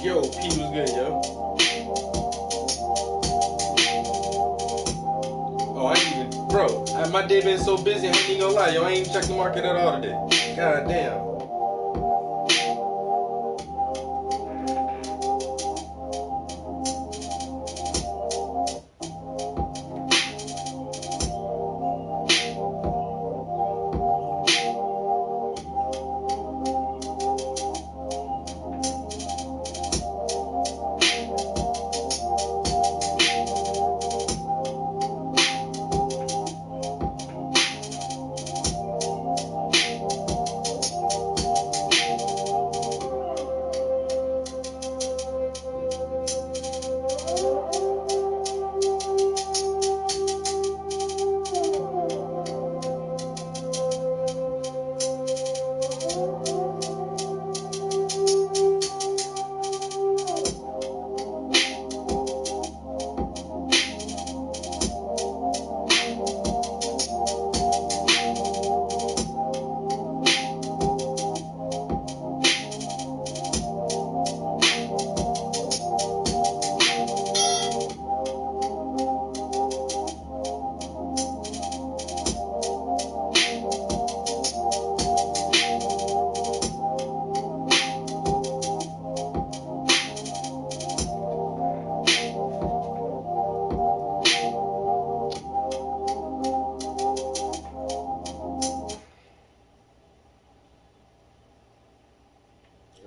Yo, P was good, yo. Oh, I ain't even, bro. My day been so busy. I ain't even gonna lie, yo. I ain't even checked the market at all today. God damn.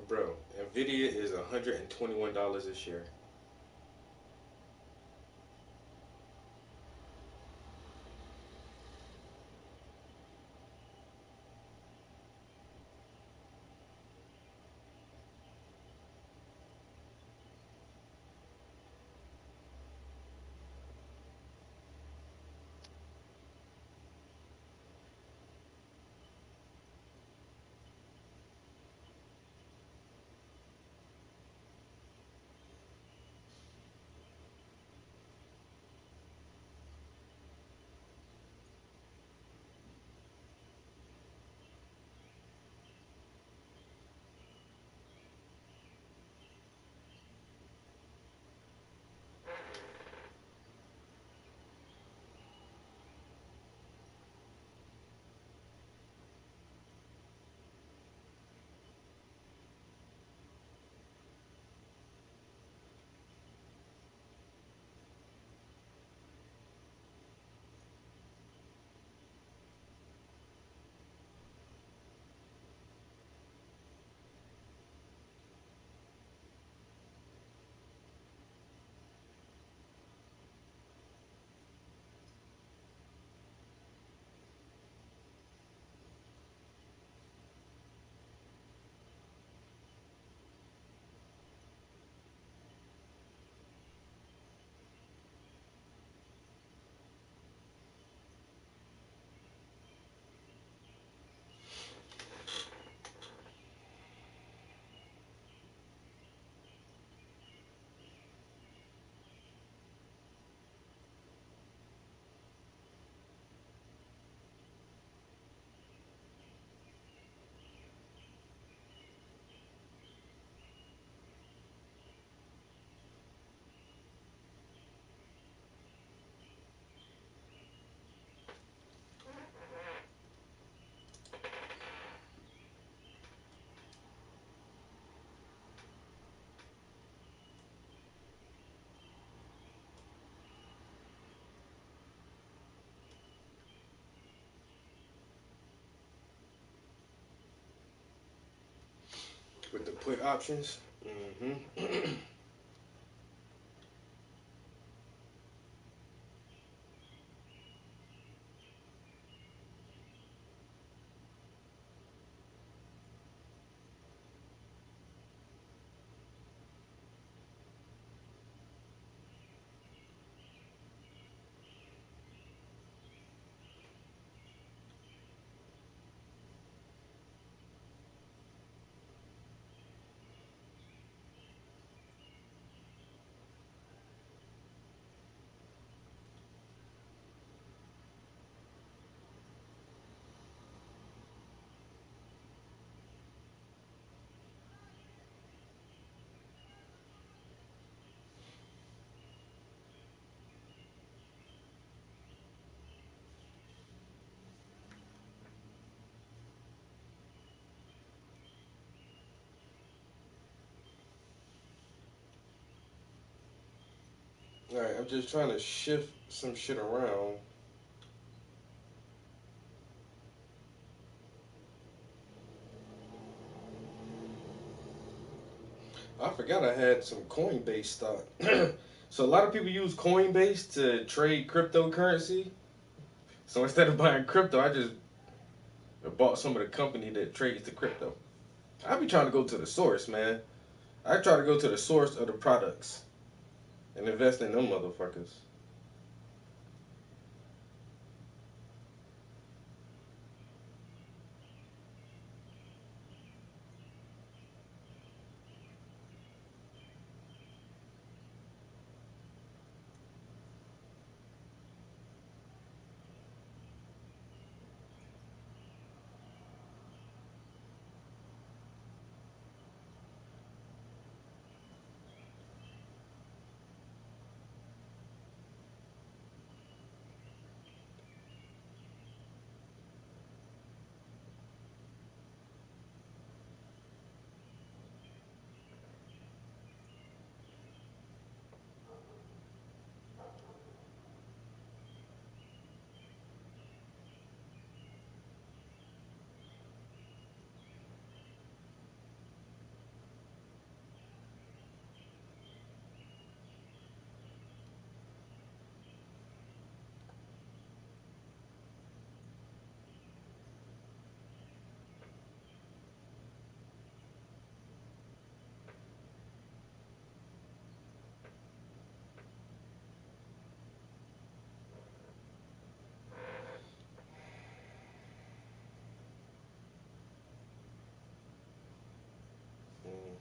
Bro, Nvidia is $121 a share. With the put options. Mm-hmm. Alright, I'm just trying to shift some shit around. I forgot I had some Coinbase stock. So a lot of people use Coinbase to trade cryptocurrency. So instead of buying crypto, I just bought some of the company that trades the crypto. I be trying to go to the source, man. I try to go to the source of the products and invest in them motherfuckers.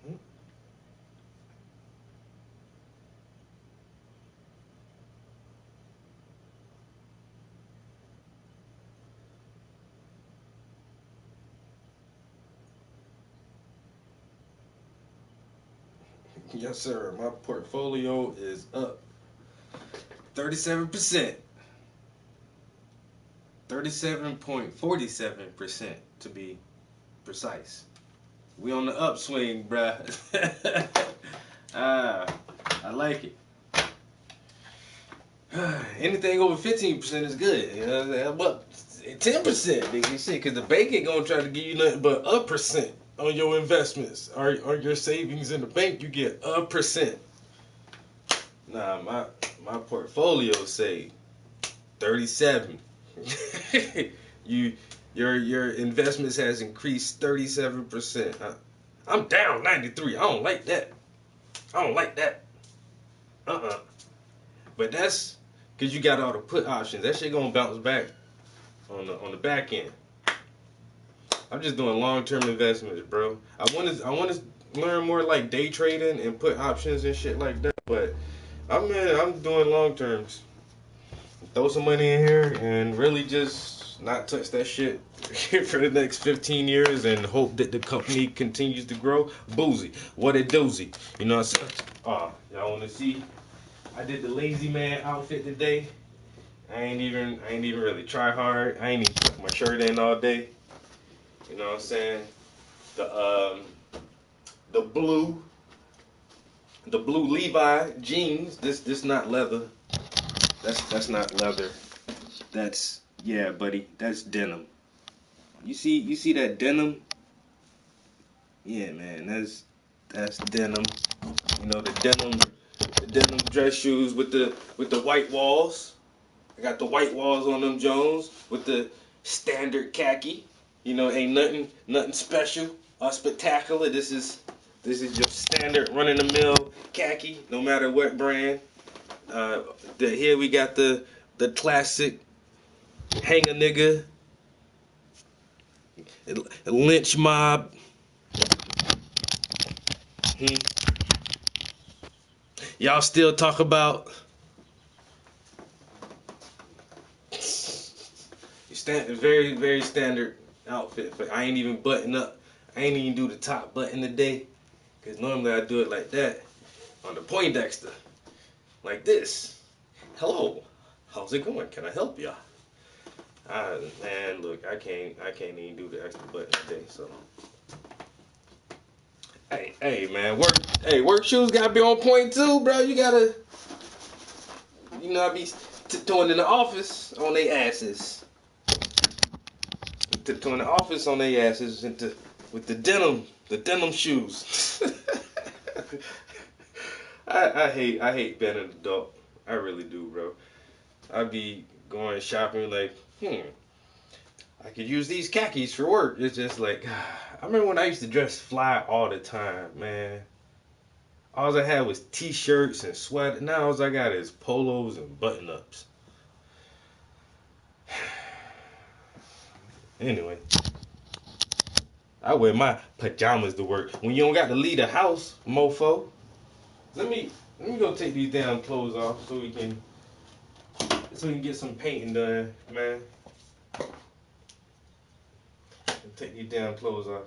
Hmm. Yes, sir. My portfolio is up 37%. 37.47% to be precise. We on the upswing, bruh. ah, I like it. Anything over 15% is good. You know what I'm saying? But 10%, nigga, shit, because the bank ain't gonna try to give you nothing but a percent on your investments or your savings in the bank. You get a percent. Nah, my portfolio say 37. you your investments has increased 37%. I'm down 93. I don't like that. I don't like that. Uh-uh. But that's because you got all the put options. That shit gonna bounce back on the back end. I'm just doing long term investments, bro. I want to learn more like day trading and put options and shit like that. But I'm doing long terms. Throw some money in here and really just not touch that shit for the next 15 years and hope that the company continues to grow. Boozy, what a doozy. You know what I'm saying? Y'all want to see? I did the lazy man outfit today. I ain't even really try hard. I ain't even tuck my shirt in all day. You know what I'm saying? The um the blue the blue Levi jeans. This not leather. That's not leather. That's yeah, buddy. That's denim. You see that denim? Yeah, man. That's denim. You know the denim dress shoes with the white walls. I got the white walls on them Jones with the standard khaki. You know, ain't nothing special or spectacular. This is your standard run of the mill khaki, no matter what brand. Here we got the classic hang a nigga, lynch mob. Hmm. Y'all still talk about very very standard outfit, but I ain't even button up. I ain't even do the top button today, cause normally I do it like that on the Poindexter, like this. Hello, how's it going? Can I help ya? Man, look, I can't even do the extra button today. So, hey, man, work shoes gotta be on point too, bro. You gotta. You know, I be tiptoeing in the office on their asses. Tiptoeing in the office on their asses with the denim shoes. I hate being an adult. I really do, bro. I be going shopping like, I could use these khakis for work. It's just like, I remember when I used to dress fly all the time, man. All I had was t-shirts and sweat. Now all I got is polos and button-ups. Anyway, I wear my pajamas to work. When you don't got to leave the house, mofo. Let me go take these damn clothes off so we can get some painting done, man. Take these damn clothes off.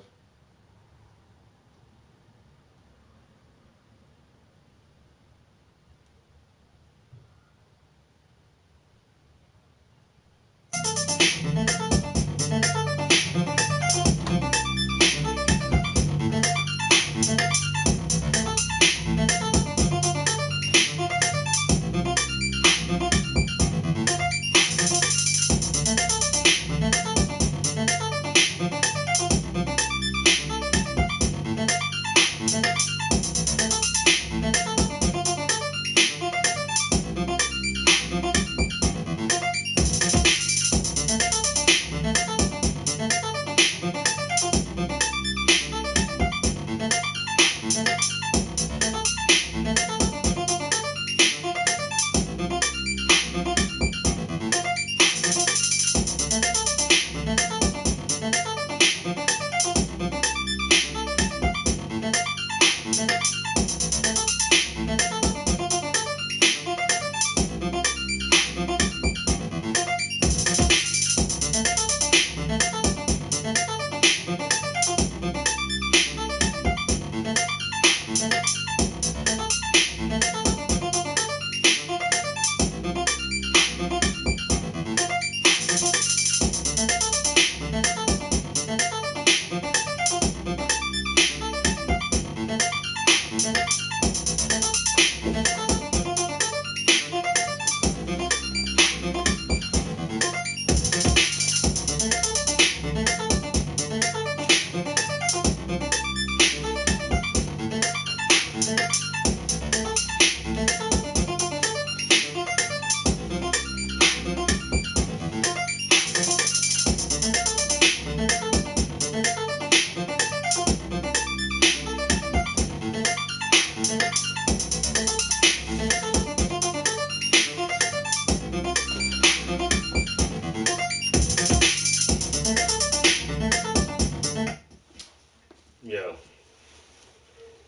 Yo,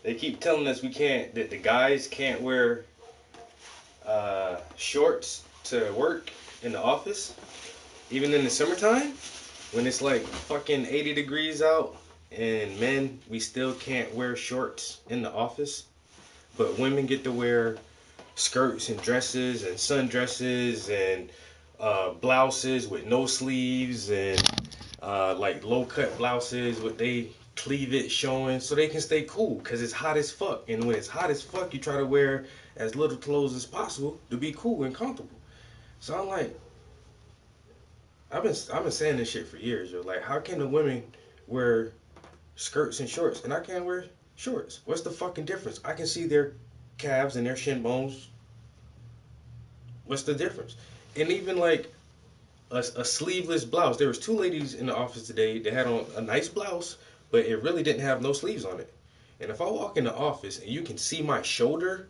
they keep telling us that the guys can't wear shorts to work in the office, even in the summertime when it's like fucking 80 degrees out, and men, we still can't wear shorts in the office, but women get to wear skirts and dresses and sundresses and blouses with no sleeves and like low cut blouses with they cleavage showing so they can stay cool because it's hot as fuck. And when it's hot as fuck, you try to wear as little clothes as possible to be cool and comfortable. So I'm like, I've been saying this shit for years, yo. Like, how can the women wear skirts and shorts and I can't wear shorts? What's the fucking difference? I can see their calves and their shin bones. What's the difference? And even like a sleeveless blouse. There was two ladies in the office today that had on a nice blouse, but it really didn't have no sleeves on it. And if I walk in the office and you can see my shoulder,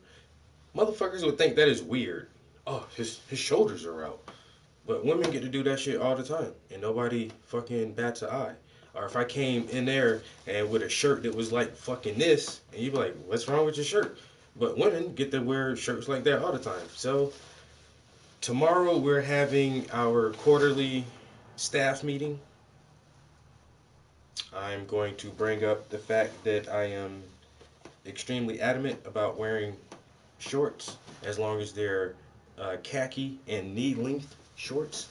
motherfuckers would think that is weird. Oh, his shoulders are out. But women get to do that shit all the time, and nobody fucking bats an eye. Or if I came in there and with a shirt that was like fucking this, and you'd be like, what's wrong with your shirt? But women get to wear shirts like that all the time. So tomorrow we're having our quarterly staff meeting. I'm going to bring up the fact that I am extremely adamant about wearing shorts as long as they're khaki and knee-length shorts.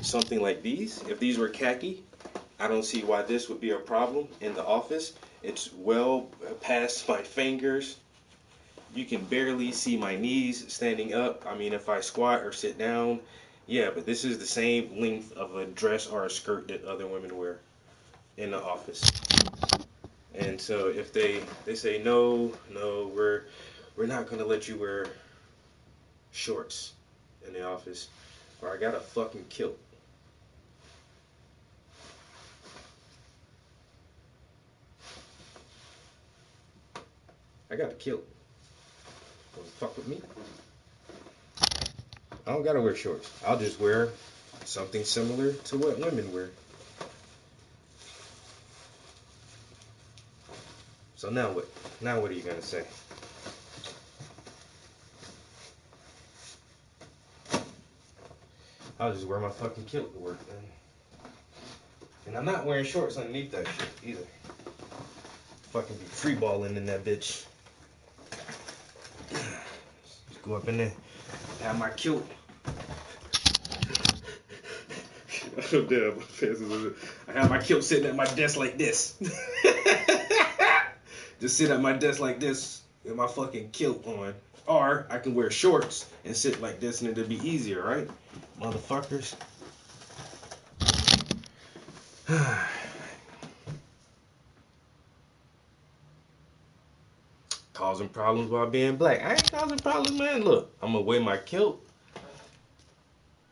Something like these. If these were khaki, I don't see why this would be a problem in the office. It's well past my fingers. You can barely see my knees standing up. I mean, if I squat or sit down, yeah, but this is the same length of a dress or a skirt that other women wear in the office. And so if they say no, no, we're not gonna let you wear shorts in the office, or I got a fucking kilt. I got a kilt. Wanna fuck with me? I don't gotta wear shorts. I'll just wear something similar to what women wear. So now what? Now what are you gonna say? I'll just wear my fucking kilt to work then. And I'm not wearing shorts underneath that shit either. Fucking be free balling in that bitch. Just go up in there, have my kilt. Oh damn, I have my kilt sitting at my desk like this. Just sit at my desk like this with my fucking kilt on. Or I can wear shorts and sit like this and it'll be easier, right? Motherfuckers. Causing problems while being black. I ain't causing problems, man. Look, I'm gonna wear my kilt.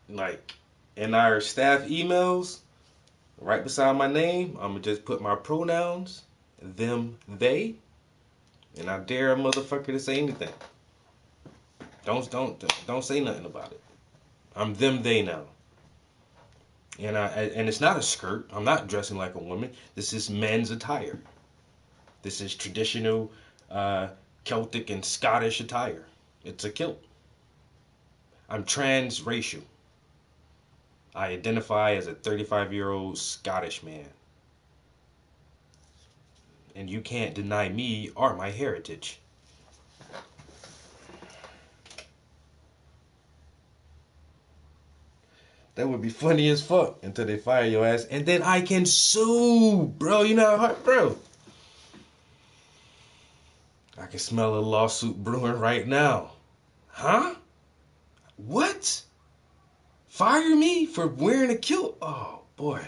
Like, in our staff emails, right beside my name, I'm gonna just put my pronouns, them, they, and I dare a motherfucker to say anything. Don't say nothing about it. I'm them, they now. And it's not a skirt. I'm not dressing like a woman. This is men's attire. This is traditional Celtic and Scottish attire. It's a kilt. I'm transracial. I identify as a 35-year-old Scottish man. And you can't deny me or my heritage. That would be funny as fuck until they fire your ass. And then I can sue, bro. You know how, bro. I can smell a lawsuit brewing right now. Huh? What? Fire me for wearing a kilt? Oh, boy.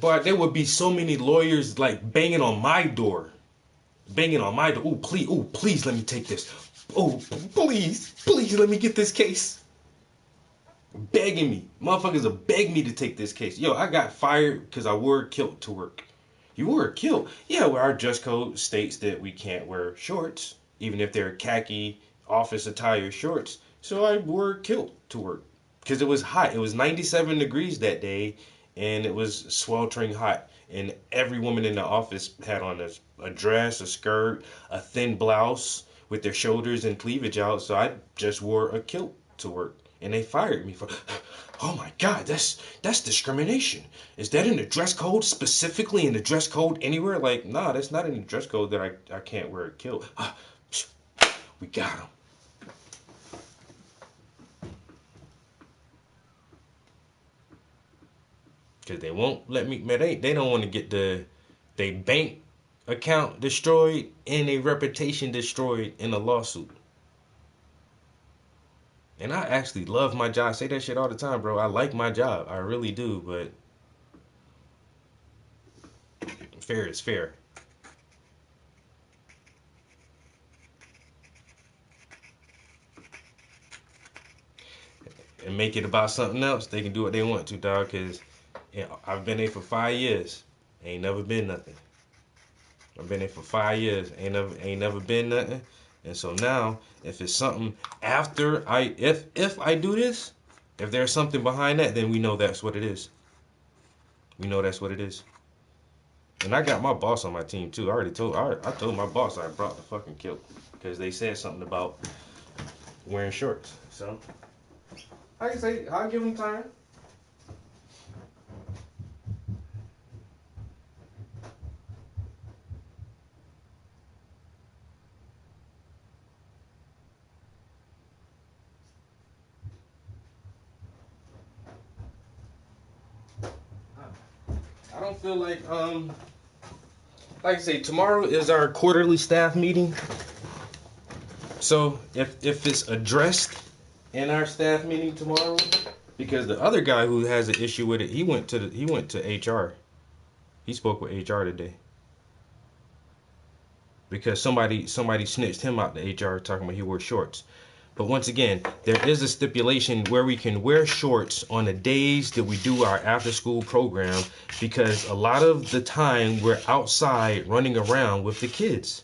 Boy, there would be so many lawyers like banging on my door. Banging on my door. Oh, please let me take this. Oh, please let me get this case. Begging me. Motherfuckers will beg me to take this case. Yo, I got fired because I wore a kilt to work. You wore a kilt? Yeah, well, our dress code states that we can't wear shorts, even if they're khaki office attire shorts. So I wore a kilt to work because it was hot. It was 97 degrees that day, and it was sweltering hot. And every woman in the office had on a dress, a skirt, a thin blouse with their shoulders and cleavage out. So I just wore a kilt to work, and they fired me for. Oh my God, that's discrimination. Is that in the dress code, specifically in the dress code anywhere? Like, nah, that's not in the dress code that I can't wear a kilt. We got him. Because they won't let me, man, they don't want to get they bank account destroyed and a reputation destroyed in a lawsuit. And I actually love my job. I say that shit all the time, bro. I like my job. I really do, but fair is fair. And make it about something else, they can do what they want to, dog. Cause I've been there for 5 years, ain't never been nothing. I've been there for 5 years, ain't never been nothing. And so now, if it's something after if I do this, if there's something behind that, then we know that's what it is. We know that's what it is. And I got my boss on my team too. I told my boss I brought the fucking kilt because they said something about wearing shorts. So I can say I'll give them time. I don't feel like like I say, tomorrow is our quarterly staff meeting. So if it's addressed in our staff meeting tomorrow, because the other guy who has an issue with it, he went to HR. He spoke with HR today because somebody snitched him out to HR talking about he wore shorts. But once again, there is a stipulation where we can wear shorts on the days that we do our after school program, because a lot of the time we're outside running around with the kids.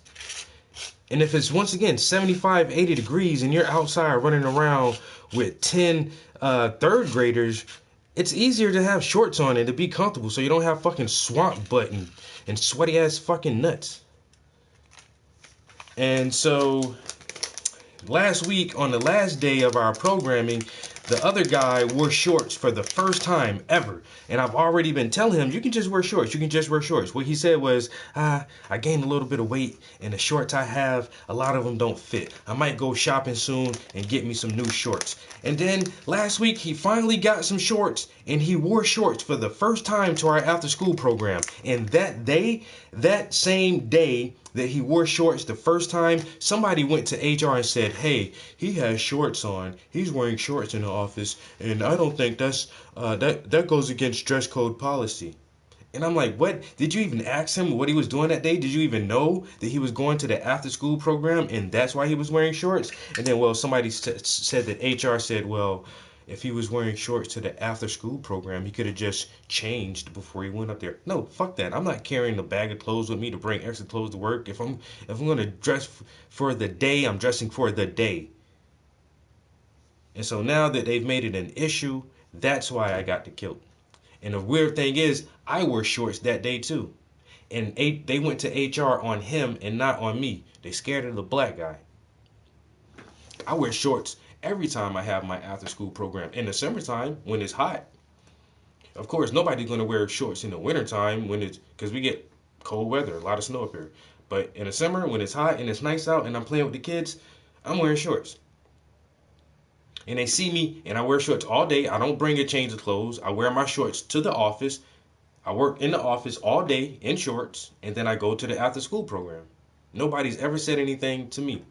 And if it's once again 75, 80 degrees and you're outside running around with 10 third graders, it's easier to have shorts on and to be comfortable so you don't have fucking swamp butt and sweaty ass fucking nuts. And so last week, on the last day of our programming, the other guy wore shorts for the first time ever. And I've already been telling him, you can just wear shorts. You can just wear shorts. What he said was, I gained a little bit of weight, and the shorts I have, a lot of them don't fit. I might go shopping soon and get me some new shorts. And then last week, he finally got some shorts, and he wore shorts for the first time to our after school program. And that same day that he wore shorts the first time, somebody went to HR and said, hey, he has shorts on. He's wearing shorts in the office, and I don't think that goes against dress code policy. And I'm like, what? Did you even ask him what he was doing that day? Did you even know that he was going to the after school program and that's why he was wearing shorts? And then, well, somebody said that HR said, well, if he was wearing shorts to the after school program, he could have just changed before he went up there. No, fuck that. I'm not carrying a bag of clothes with me to bring extra clothes to work. If I'm going to dress for the day, I'm dressing for the day. And so now that they've made it an issue, that's why I got the kilt. And the weird thing is, I wore shorts that day too. And they went to HR on him and not on me. They scared of the black guy. I wear shorts every time I have my after school program. In the summertime, when it's hot. Of course, nobody's going to wear shorts in the wintertime because we get cold weather, a lot of snow up here. But in the summer, when it's hot and it's nice out and I'm playing with the kids, I'm wearing shorts. And they see me and I wear shorts all day. I don't bring a change of clothes. I wear my shorts to the office. I work in the office all day in shorts, and then I go to the after school program. Nobody's ever said anything to me.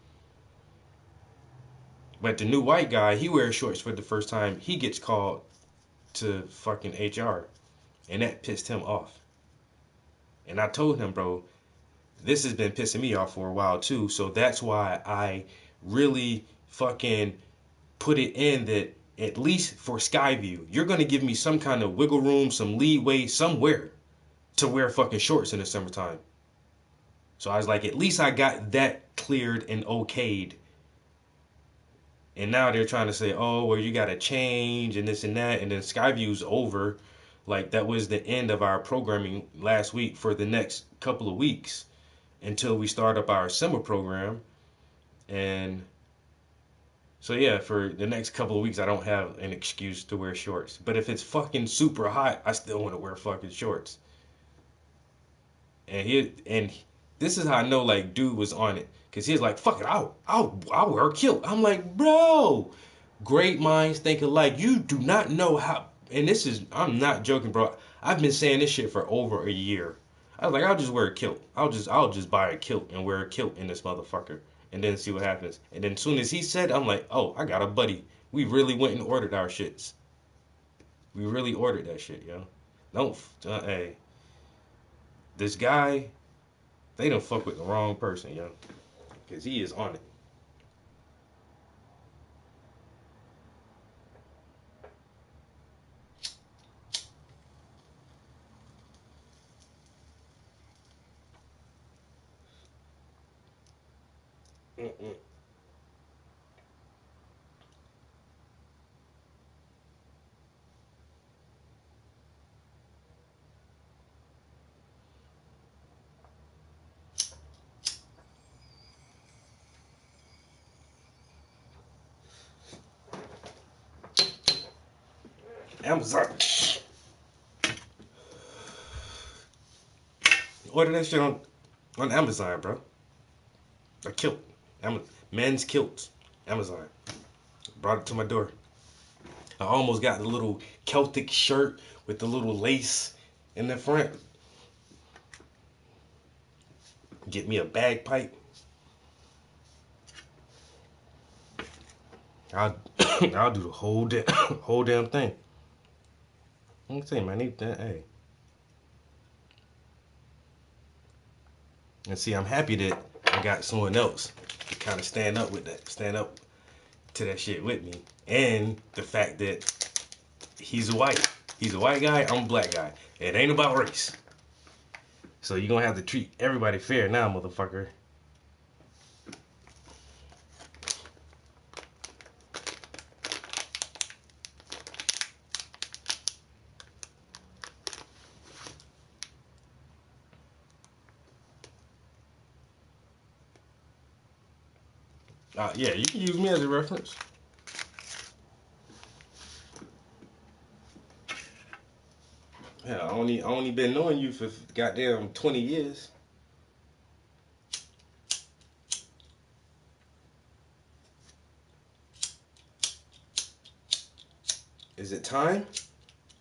But the new white guy, he wears shorts for the first time. He gets called to fucking HR, and that pissed him off. And I told him, bro, this has been pissing me off for a while too, so that's why I really fucking put it in that at least for Skyview, you're going to give me some kind of wiggle room, some leeway somewhere to wear fucking shorts in the summertime. So I was like, at least I got that cleared and okayed. And now they're trying to say, oh, well, you got to change and this and that. And then Skyview's over. Like, that was the end of our programming last week for the next couple of weeks until we start up our summer program. And so yeah, for the next couple of weeks, I don't have an excuse to wear shorts. But if it's fucking super hot, I still want to wear fucking shorts. And this is how I know, like, dude was on it, cause he was like, fuck it, I'll wear a kilt. I'm like, bro, great minds think alike. You do not know how. And I'm not joking, bro. I've been saying this shit for over a year. I was like, I'll just wear a kilt. I'll just buy a kilt and wear a kilt in this motherfucker, and then see what happens. And then as soon as he said, I'm like, oh, I got a buddy. We really went and ordered our shits. We really ordered that shit, yo. Don't, hey, this guy, they done fuck with the wrong person, yo. Cause he is on it. Mm-mm. Amazon. Order that shit on Amazon, bro. A kilt. Men's kilts. Amazon. Brought it to my door. I almost got the little Celtic shirt with the little lace in the front. Get me a bagpipe. I'll I'll do the whole damn thing. I'm saying, man, I need that. Hey, and see, I'm happy that I got someone else to kind of stand up to that shit with me, and the fact that he's a white guy, I'm a black guy. It ain't about race, so you're gonna have to treat everybody fair now, motherfucker. Yeah, you can use me as a reference. Yeah, I only been knowing you for goddamn 20 years. Is it time?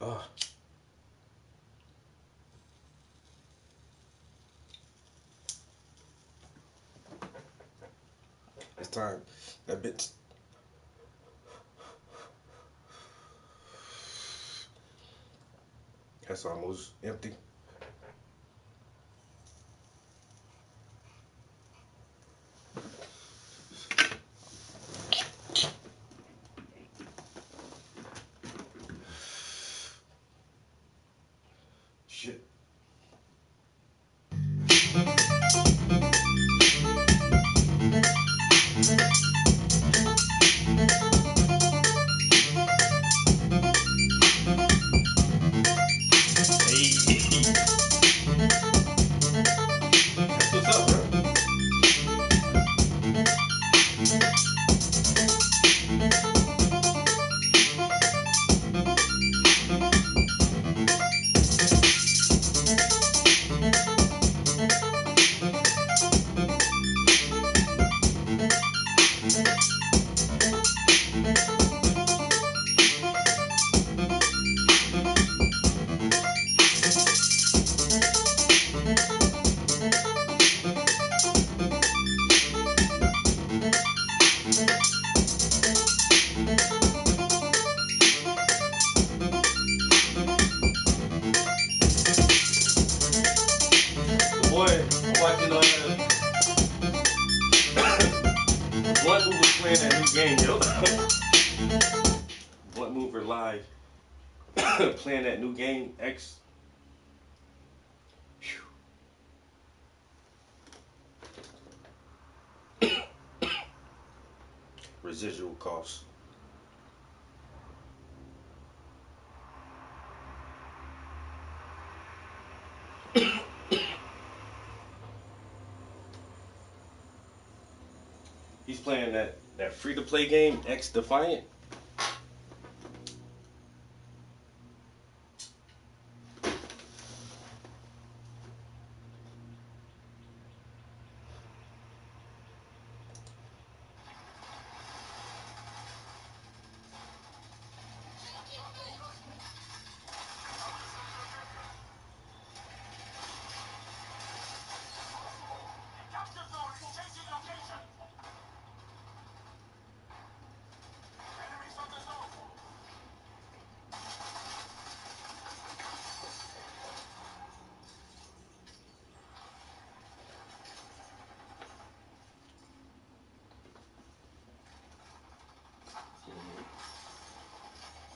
Oh, it's time. That bitch. That's almost empty. Shit. Hey. That's what's up, bro. Boy, I'm watching Blunt Mover playing that new game, yo. Blunt Mover live playing that new game X. Residual costs. He's playing that free to play game X Defiant.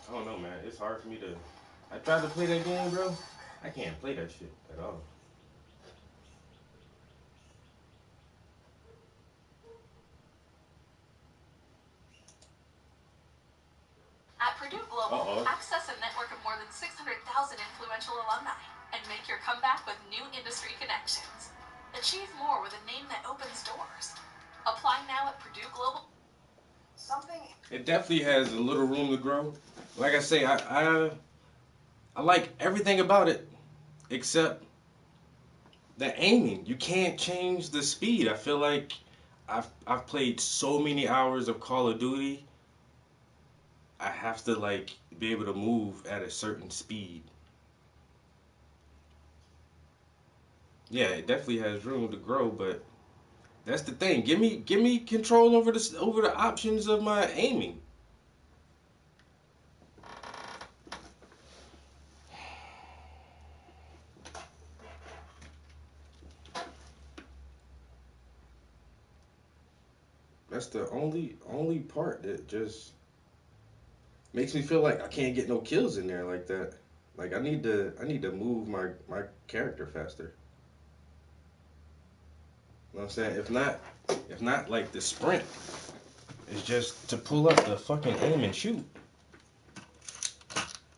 I don't know, man. It's hard for me to. I tried to play that game, bro. I can't play that shit at all. At Purdue Global, access a network of more than 600,000 influential alumni and make your comeback with new industry connections. Achieve more with a name that opens doors. Apply now at Purdue Global. Something. It definitely has a little room to grow. Like I say, I like everything about it except the aiming. You can't change the speed. I feel like I've played so many hours of Call of Duty. I have to like be able to move at a certain speed. Yeah, it definitely has room to grow, but that's the thing. Give me control over the options of my aiming. That's the only part that just makes me feel like I can't get no kills in there like that. Like I need to move my character faster. You know what I'm saying? If not like the sprint is just to pull up the fucking aim and shoot.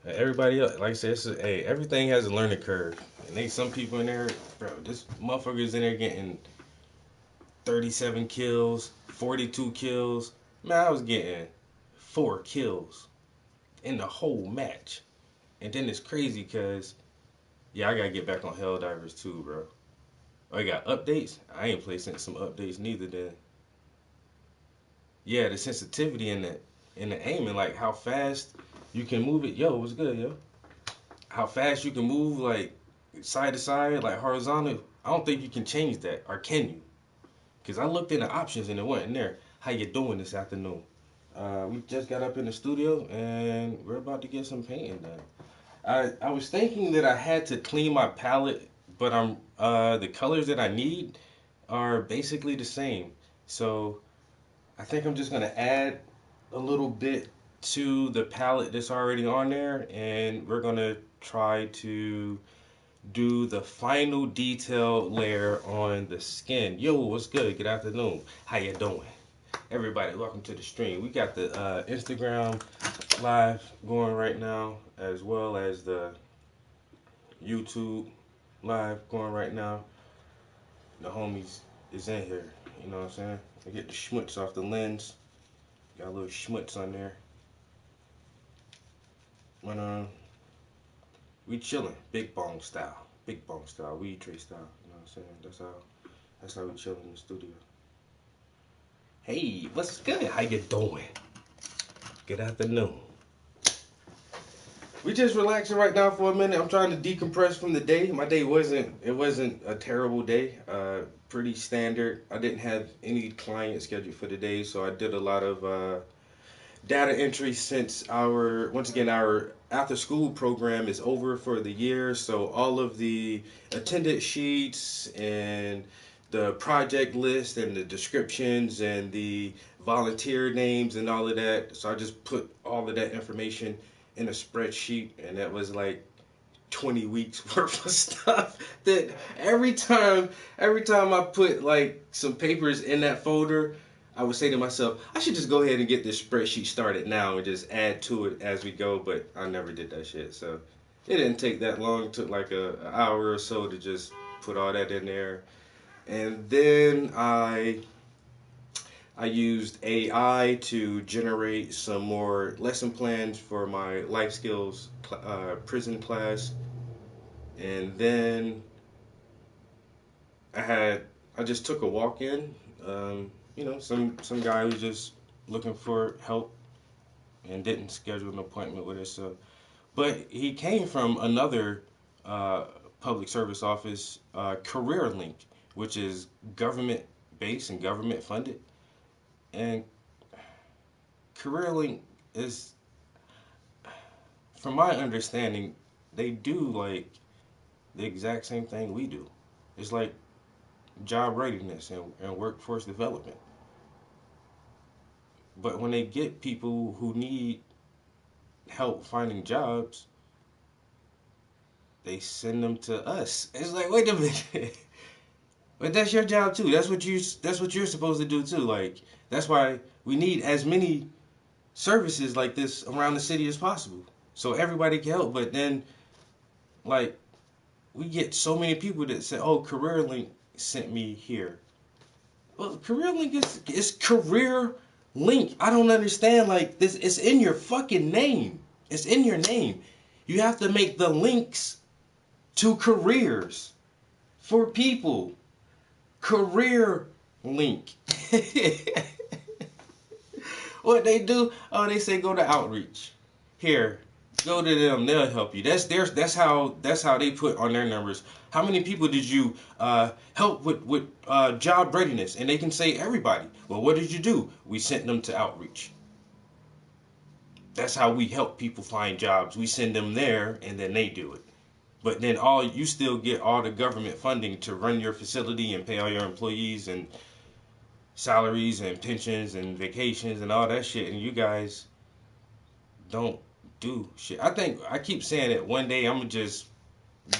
Everybody else, like I said, hey, everything has a learning curve. And they some people in there, bro, this motherfucker's in there getting 37 kills, 42 kills. Man, I was getting 4 kills in the whole match. And then it's crazy because, yeah, I gotta get back on Helldivers too, bro. Oh, you got updates? I ain't played since some updates neither then. Yeah, the sensitivity in the aiming, like how fast you can move it. Yo, what's good, yo? How fast you can move, like side to side, like horizontal. I don't think you can change that, or can you? Because I looked in the options and it wasn't there. How you doing this afternoon? We just got up in the studio and we're about to get some painting done. I was thinking that I had to clean my palette, but the colors that I need are basically the same. So I think I'm just gonna add a little bit to the palette that's already on there, and we're gonna try to do the final detail layer on the skin. Yo, what's good? Good afternoon. How you doing? Everybody, welcome to the stream. We got the Instagram live going right now, as well as the YouTube live going right now. The homies is in here. You know what I'm saying? I get the schmutz off the lens. Got a little schmutz on there. But we chilling, big bong style, weed tray style. You know what I'm saying? That's how we chill in the studio. Hey, what's good? How you doing? Good afternoon. We just relaxing right now for a minute. I'm trying to decompress from the day. My day wasn't a terrible day. Pretty standard. I didn't have any client scheduled for the day, so I did a lot of data entry since our after school program is over for the year. So all of the attendance sheets and the project list and the descriptions and the volunteer names and all of that. So I just put all of that information in a spreadsheet, and that was like 20 weeks worth of stuff that every time I put like some papers in that folder, I would say to myself, I should just go ahead and get this spreadsheet started now and just add to it as we go, but I never did that shit. So it didn't take that long. It took like an hour or so to just put all that in there. And then I used AI to generate some more lesson plans for my life skills prison class. And then I just took a walk in. Some guy who's just looking for help and didn't schedule an appointment with us. So, but he came from another uh, public service office, CareerLink, which is government based and government funded. And CareerLink is, from my understanding, they do like the exact same thing we do. It's like job readiness and workforce development. But when they get people who need help finding jobs, they send them to us. It's like, wait a minute. But that's your job too. That's what you're supposed to do too. Like that's why we need as many services like this around the city as possible. So everybody can help. But then like we get so many people that say, "Oh, CareerLink sent me here." Well, CareerLink is Career Link. I don't understand. Like this, it's in your fucking name. It's in your name. You have to make the links to careers for people. Career Link. What they do? Oh, they say go to outreach. Here, Go to them; they'll help you. That's how they put on their numbers. How many people did you help with job readiness? And they can say everybody. Well, what did you do? We sent them to outreach. That's how we help people find jobs. We send them there, and then they do it. But then you still get all the government funding to run your facility and pay all your employees and salaries and pensions and vacations and all that shit. And you guys don't do shit. I think I keep saying it. One day I'm gonna just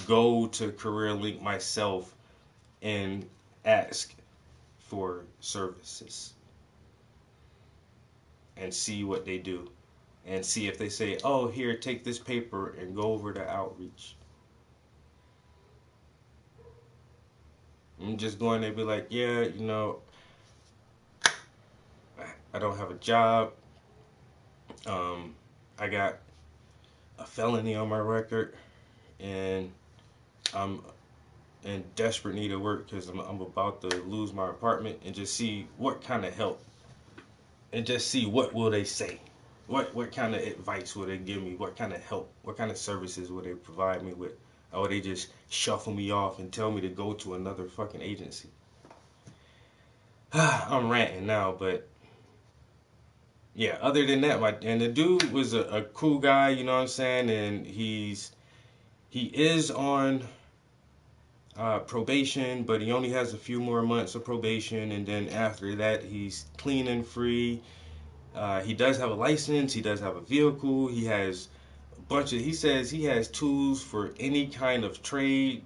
go to CareerLink myself and ask for services and see what they do and see if they say, "Oh, here, take this paper and go over to outreach." I'm just going there and be like, "Yeah, I don't have a job. Um, I got a felony on my record, and I'm in desperate need of work because I'm about to lose my apartment," and just see what kind of help, and just see what will they say. What kind of advice will they give me? What kind of help? What kind of services will they provide me with? Or will they just shuffle me off and tell me to go to another fucking agency? I'm ranting now, but yeah, other than that, and the dude was a cool guy, you know what I'm saying? And he is on probation, but he only has a few more months of probation, and then after that, he's clean and free. He does have a license. He does have a vehicle. He has a bunch of. He says he has tools for any kind of trade.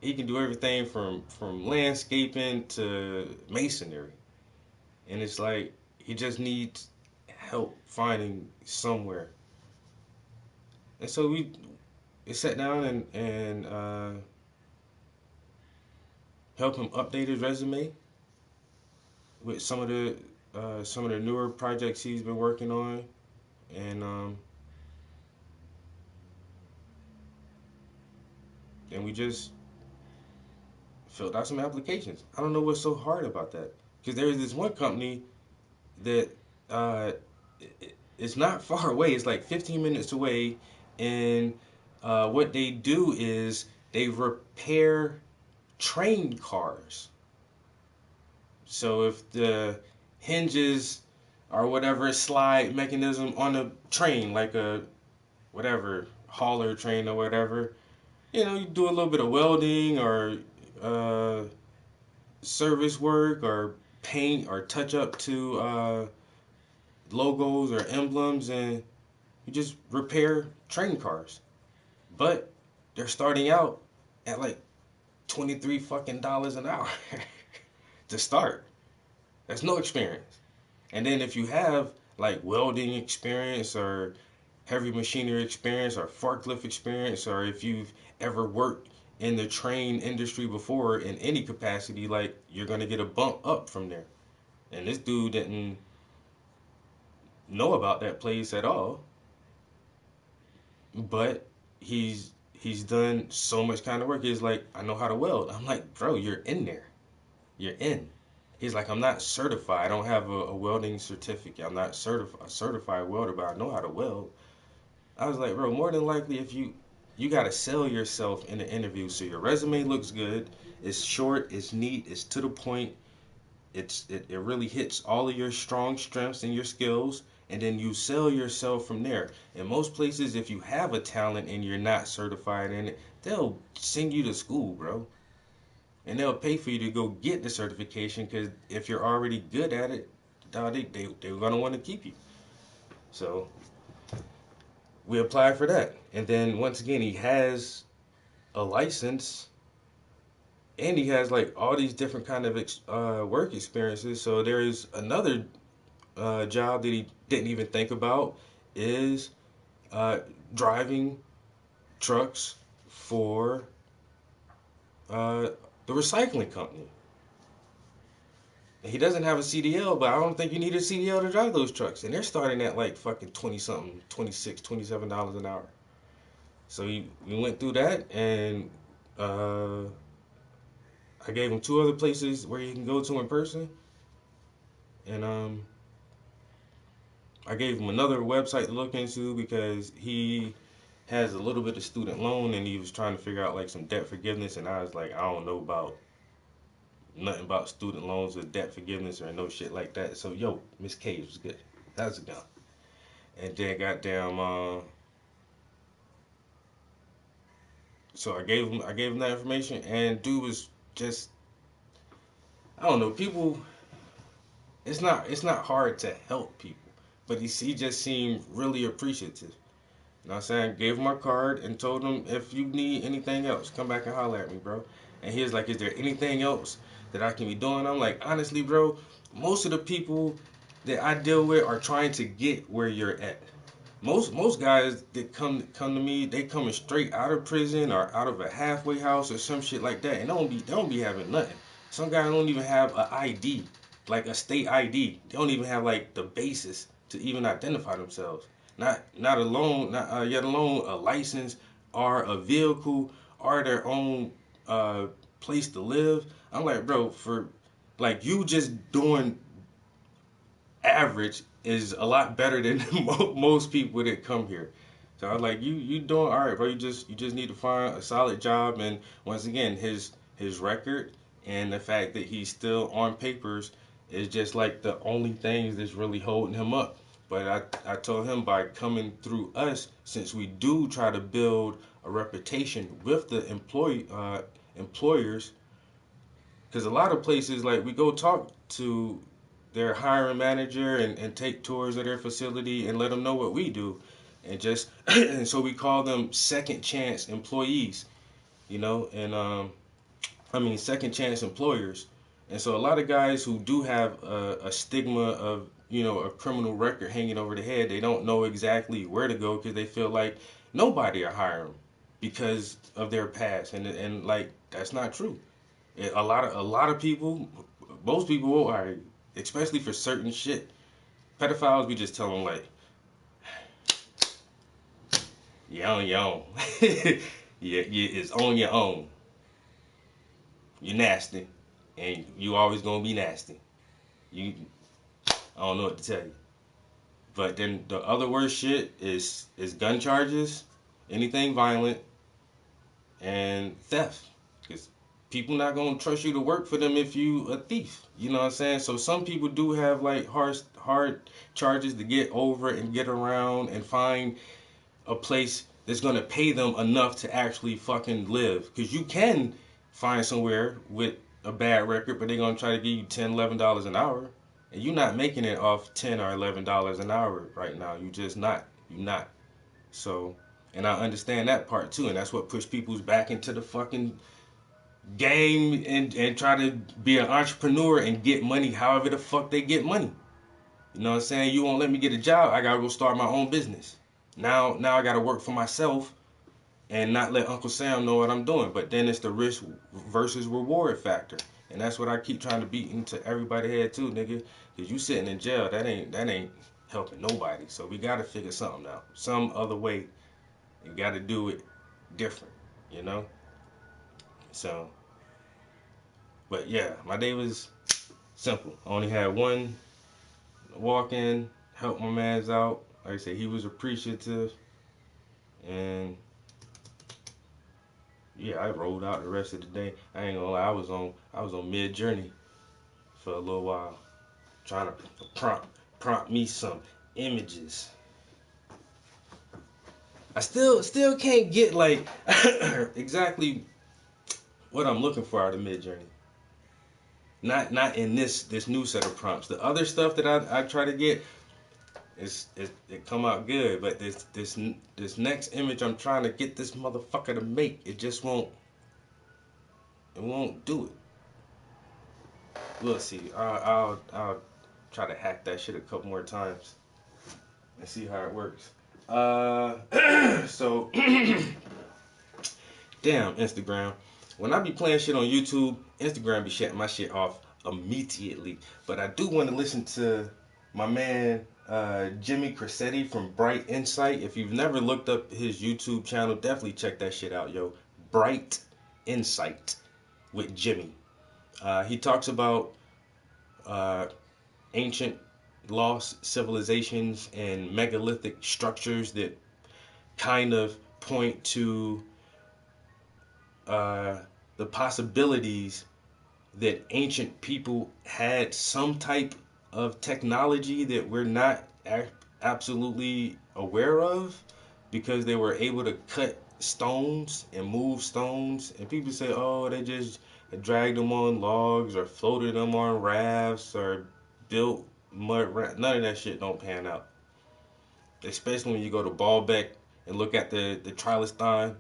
He can do everything from landscaping to masonry, and it's like he just needs help finding somewhere. And so we sat down and help him update his resume with some of the newer projects he's been working on, and we just filled out some applications. I don't know what's so hard about that, because there is this one company that uh, it's not far away. It's like 15 minutes away, and what they do is they repair train cars. So if the hinges or whatever slide mechanism on a train, like a whatever hauler train or whatever, you do a little bit of welding or uh, service work or paint or touch up to logos or emblems, and you just repair train cars. But they're starting out at like 23 fucking dollars an hour to start. That's no experience. And then if you have like welding experience or heavy machinery experience or forklift experience, or if you've ever worked in the train industry before in any capacity, like, you're gonna get a bump up from there. And this dude didn't know about that place at all, but he's done so much kind of work. He's like, "I know how to weld." I'm like, "Bro, you're in there. You're in." He's like, "I'm not certified. I don't have a welding certificate. I'm not a certified welder, but I know how to weld." I was like, "Bro, more than likely, if you got to sell yourself in the interview, so your resume looks good. It's short, it's neat, it's to the point. It really hits all of your strong strengths and your skills, and then you sell yourself from there." In most places, if you have a talent and you're not certified in it, they'll send you to school, bro, and they'll pay for you to go get the certification, because if you're already good at it, dawg, they're gonna want to keep you. So we applied for that, and then once again, he has a license, and he has like all these different kind of work experiences. So there is another job that he didn't even think about, is uh, driving trucks for uh, the recycling company. He doesn't have a CDL, but I don't think you need a CDL to drive those trucks. And they're starting at like fucking 20 something, 26, $27 an hour. So we went through that, and uh, I gave him two other places where he can go to in person. And I gave him another website to look into, because he has a little bit of student loan, and he was trying to figure out like some debt forgiveness, and I was like, I don't know about nothing about student loans or debt forgiveness or no shit like that. So yo, Miss K was good. How's it going? And then goddamn, so I gave him that information, and dude was just, I don't know, people. It's not hard to help people, but he just seemed really appreciative. You know what I'm saying? Gave him my card and told him, if you need anything else, come back and holler at me, bro. And he was like, is there anything else that I can be doing? I'm like, honestly, bro, most of the people that I deal with are trying to get where you're at. Most guys that come to me, they coming straight out of prison or out of a halfway house or some shit like that, and they don't be having nothing. Some guys don't even have a ID, like a state ID. They don't even have like the basis to even identify themselves. Not alone, not yet alone a license or a vehicle or their own uh, place to live. I'm like, bro, for like you just doing average is a lot better than most people that come here. So I was like, you doing all right, bro. You just need to find a solid job. And once again, his record and the fact that he's still on papers is just like the only things that's really holding him up. But I told him by coming through us, since we do try to build a reputation with the employers, because a lot of places like we go talk to their hiring manager and take tours of their facility and let them know what we do, and just and so we call them second chance employees, you know, and I mean second chance employers. And so a lot of guys who do have a stigma of, you know, a criminal record hanging over their head, they don't know exactly where to go because they feel like nobody are hiring because of their past, and like that's not true. A lot of people, most people are, especially for certain shit. Pedophiles, we just tell them like, you're on your own. It's on your own. You're nasty, and you always gonna be nasty. You, I don't know what to tell you. But then the other worst shit is gun charges, anything violent, and theft. Because people not gonna trust you to work for them if you a thief. You know what I'm saying? So some people do have like hard charges to get over and get around and find a place that's gonna pay them enough to actually fucking live. Because you can find somewhere with a bad record, but they're gonna try to give you $10, $11 an hour, and you're not making it off $10 or $11 an hour right now. You just not. You not. So, and I understand that part too, and that's what pushed people's back into the fucking game and try to be an entrepreneur and get money however the fuck they get money. You know what I'm saying? You won't let me get a job, I gotta go start my own business. Now I gotta work for myself and not let Uncle Sam know what I'm doing. But then it's the risk versus reward factor. And that's what I keep trying to beat into everybody's head too, nigga. Cause you sitting in jail, that ain't helping nobody. So we gotta figure something out. Some other way. You gotta do it different, you know? So, but yeah, my day was simple. I only had one walk in, help my man's out. Like I said, he was appreciative, and yeah, I rolled out the rest of the day. I ain't gonna lie, I was on mid journey for a little while, trying to prompt me some images. I still can't get like exactly what I'm looking for out of mid journey. Not in this new set of prompts. The other stuff that I try to get, it come out good, but this next image I'm trying to get this motherfucker to make, it just won't do it. We'll see. I'll try to hack that shit a couple more times and see how it works. So damn Instagram. When I be playing shit on YouTube, Instagram be shutting my shit off immediately. But I do want to listen to my man Jimmy Cressetti from Bright Insight. If you've never looked up his YouTube channel, definitely check that shit out, yo. Bright Insight with Jimmy. He talks about ancient lost civilizations and megalithic structures that kind of point to the possibilities that ancient people had some type of technology that we're not absolutely aware of, because they were able to cut stones and move stones. And people say, oh, they just dragged them on logs or floated them on rafts or built mud rafts. None of that shit don't pan out. Especially when you go to Baalbek and look at the trilithon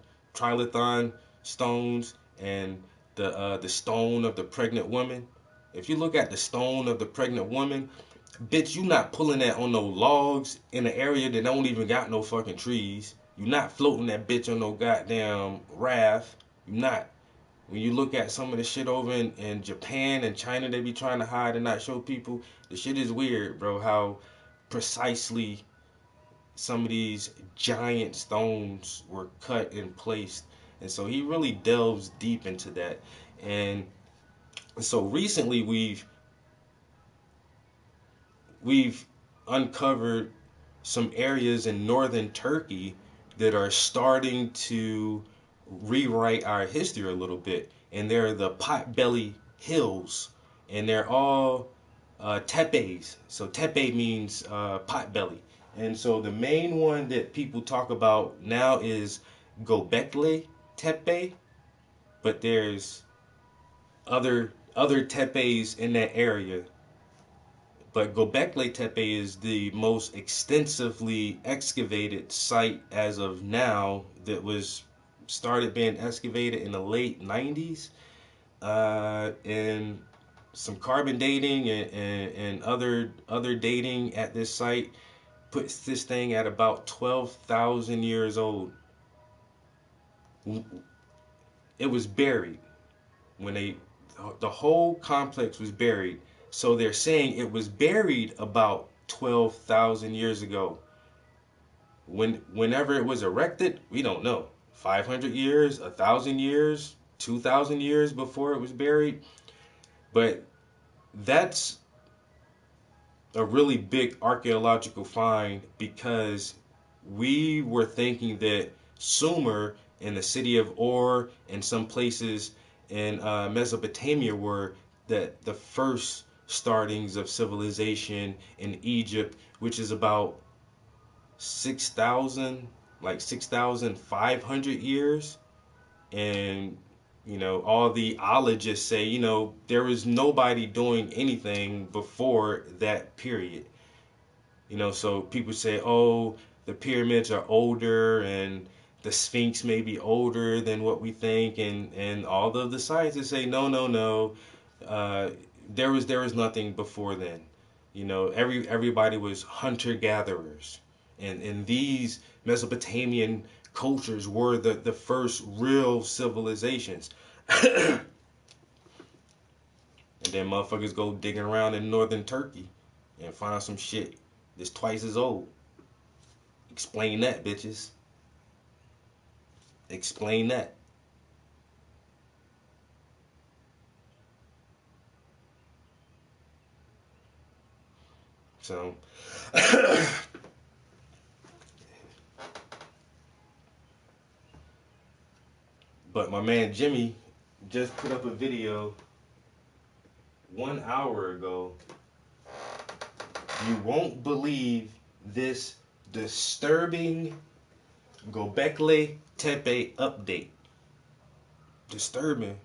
stones and the stone of the pregnant woman. If you look at the stone of the pregnant woman, bitch, you not pulling that on no logs in an area that don't even got no fucking trees. You not floating that bitch on no goddamn raft. You not. When you look at some of the shit over in Japan and China, they be trying to hide and not show people. The shit is weird, bro, how precisely some of these giant stones were cut and placed. And so he really delves deep into that. And so recently we've uncovered some areas in northern Turkey that are starting to rewrite our history a little bit. And they're the Potbelly Hills. And they're all tepes. So tepe means potbelly. And so the main one that people talk about now is Gobekli Tepe, but there's other tepes in that area. But Gobekli Tepe is the most extensively excavated site as of now, that was started being excavated in the late 90s. And some carbon dating and other dating at this site puts this thing at about 12,000 years old. It was buried when the whole complex was buried. So they're saying it was buried about 12,000 years ago. Whenever it was erected, we don't know. 500 years, 1,000 years, 2,000 years before it was buried. But that's a really big archaeological find, because we were thinking that Sumer and the city of Ur and some places in Mesopotamia were the first startings of civilization in Egypt, which is about 6,500 years. And all the ologists say, there was nobody doing anything before that period. So people say, oh, the pyramids are older and the Sphinx may be older than what we think, and all of the scientists say, no. There was nothing before then. Everybody was hunter gatherers, and these Mesopotamian cultures were the first real civilizations. And then motherfuckers go digging around in northern Turkey and find some shit that's twice as old. Explain that, bitches. Explain that. So but my man Jimmy just put up a video 1 hour ago. You won't believe this disturbing Gobekli Tepe update. Disturbing.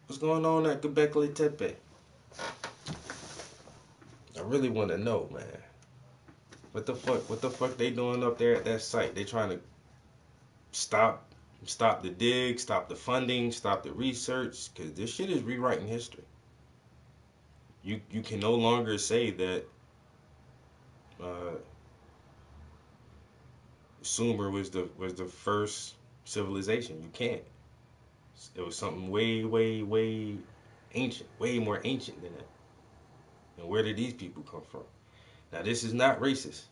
What's going on at Gobekli Tepe? I really want to know, man. What the fuck they doing up there at that site? They trying to stop the dig, stop the funding, stop the research, because this shit is rewriting history. You can no longer say that Sumer was the first civilization. You can't. It was something way ancient, way more ancient than that. And where did these people come from? Now, this is not racist.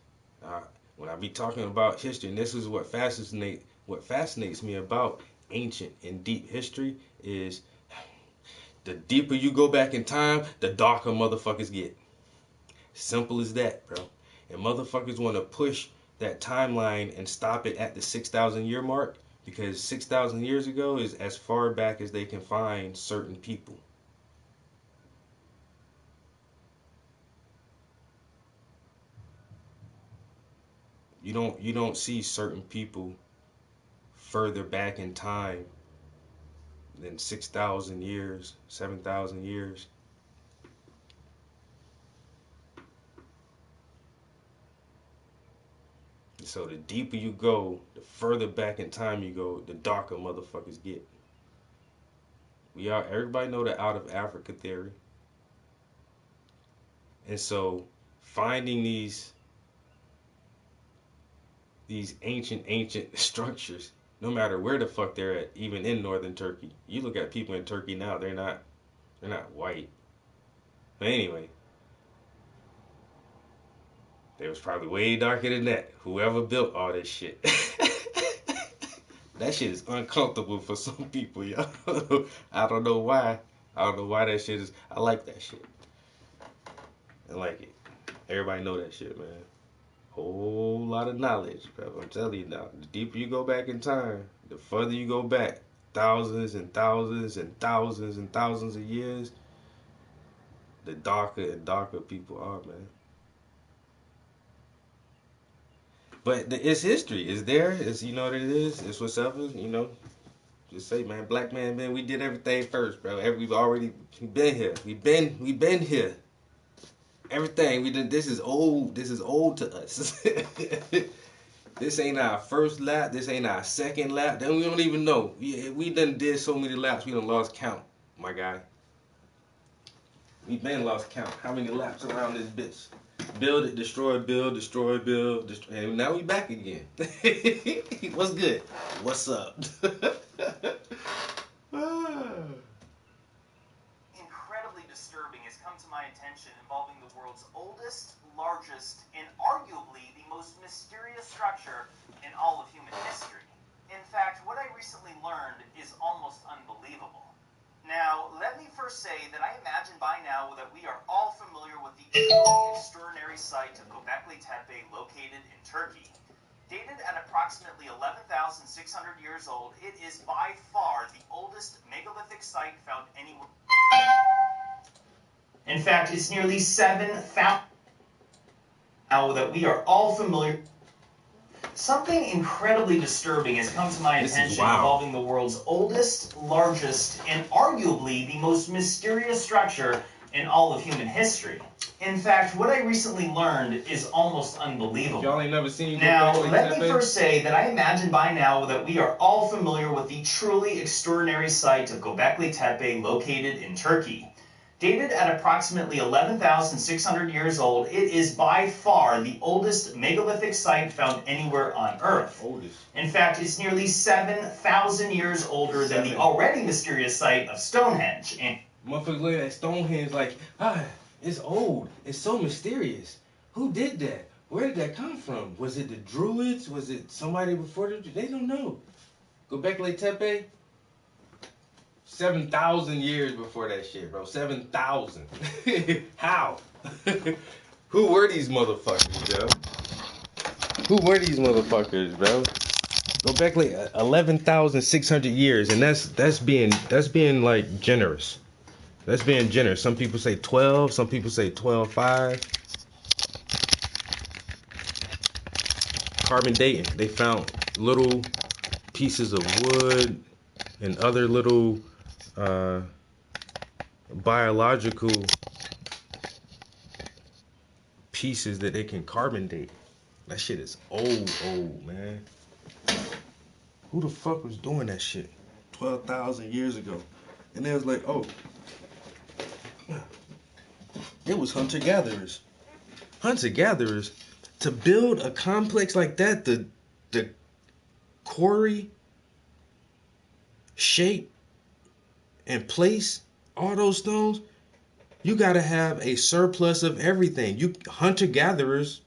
When I be talking about history, and this is what fascinates me about ancient and deep history, is the deeper you go back in time, the darker motherfuckers get. Simple as that, bro. And motherfuckers want to push that timeline and stop it at the 6,000 year mark, because 6,000 years ago is as far back as they can find certain people. You don't see certain people further back in time than 6,000 years, 7,000 years. So the deeper you go, the further back in time you go, the darker motherfuckers get. Everybody know the out of Africa theory. And so finding these ancient structures, no matter where the fuck they're at, even in northern Turkey. You look at people in Turkey now, they're not white. But anyway, they was probably way darker than that. Whoever built all this shit. That shit is uncomfortable for some people, yo. I don't know why. I don't know why that shit is. I like that shit. I like it. Everybody know that shit, man. Whole lot of knowledge, bro. I'm telling you now. The deeper you go back in time, the further you go back, thousands and thousands and thousands and thousands of years, the darker and darker people are, man. But it's history. It's there. It's, you know what it is. It's whatever. You know. Just say, man, black man, we did everything first, bro. We've been here. We've been here. Everything we did. This is old. This is old to us. This ain't our first lap. This ain't our second lap. Then we don't even know. We done did so many laps. We done lost count, my guy. We been lost count. How many laps around this bitch? Build it, destroy, build, destroy, build, destroy. And now we back again. What's good? What's up? Incredibly disturbing has come to my attention involving the world's oldest, largest, and arguably the most mysterious structure in all of human history. In fact, what I recently learned is almost unbelievable. Now, let me first say that I imagine by now that we are all familiar with the truly extraordinary site of Göbekli Tepe located in Turkey. Dated at approximately 11,600 years old, it is by far the oldest megalithic site found anywhere. In fact, it's nearly 7,000. Now that we are all familiar. Something incredibly disturbing has come to my attention involving the world's oldest, largest, and arguably the most mysterious structure in all of human history. In fact, what I recently learned is almost unbelievable. Y'all ain't never seen. Now, let me first say that I imagine by now that we are all familiar with the truly extraordinary site of Göbekli Tepe located in Turkey. Dated at approximately 11,600 years old, it is by far the oldest megalithic site found anywhere on Earth. In fact, it's nearly 7,000 years older than the already mysterious site of Stonehenge. And motherfuckers look at Stonehenge like, it's old. It's so mysterious. Who did that? Where did that come from? Was it the Druids? Was it somebody before them? They don't know. Göbekli Tepe? 7,000 years before that shit, bro. 7,000. How? Who were these motherfuckers, yo? Who were these motherfuckers, bro? Göbekli 11,600 years, and that's being like generous. That's being generous. Some people say 12. Some people say 12.5. Carbon dating. They found little pieces of wood and other little biological pieces that they can carbon date. That shit is old, man. Who the fuck was doing that shit 12,000 years ago? And they was like, oh, it was hunter-gatherers. Hunter-gatherers. To build a complex like that, the quarry, shape, and place all those stones, you gotta have a surplus of everything. You hunter-gatherers,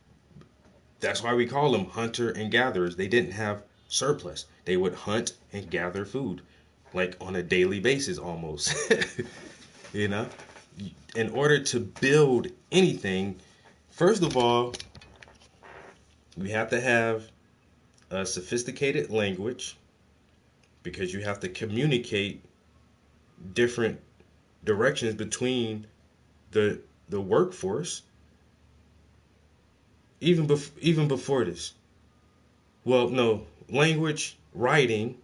that's why we call them hunter and gatherers. They didn't have surplus. They would hunt and gather food, like on a daily basis almost. You know? In order to build anything, first of all, We have to have a sophisticated language because you have to communicate different directions between the workforce. Even before this, well, no, language, writing,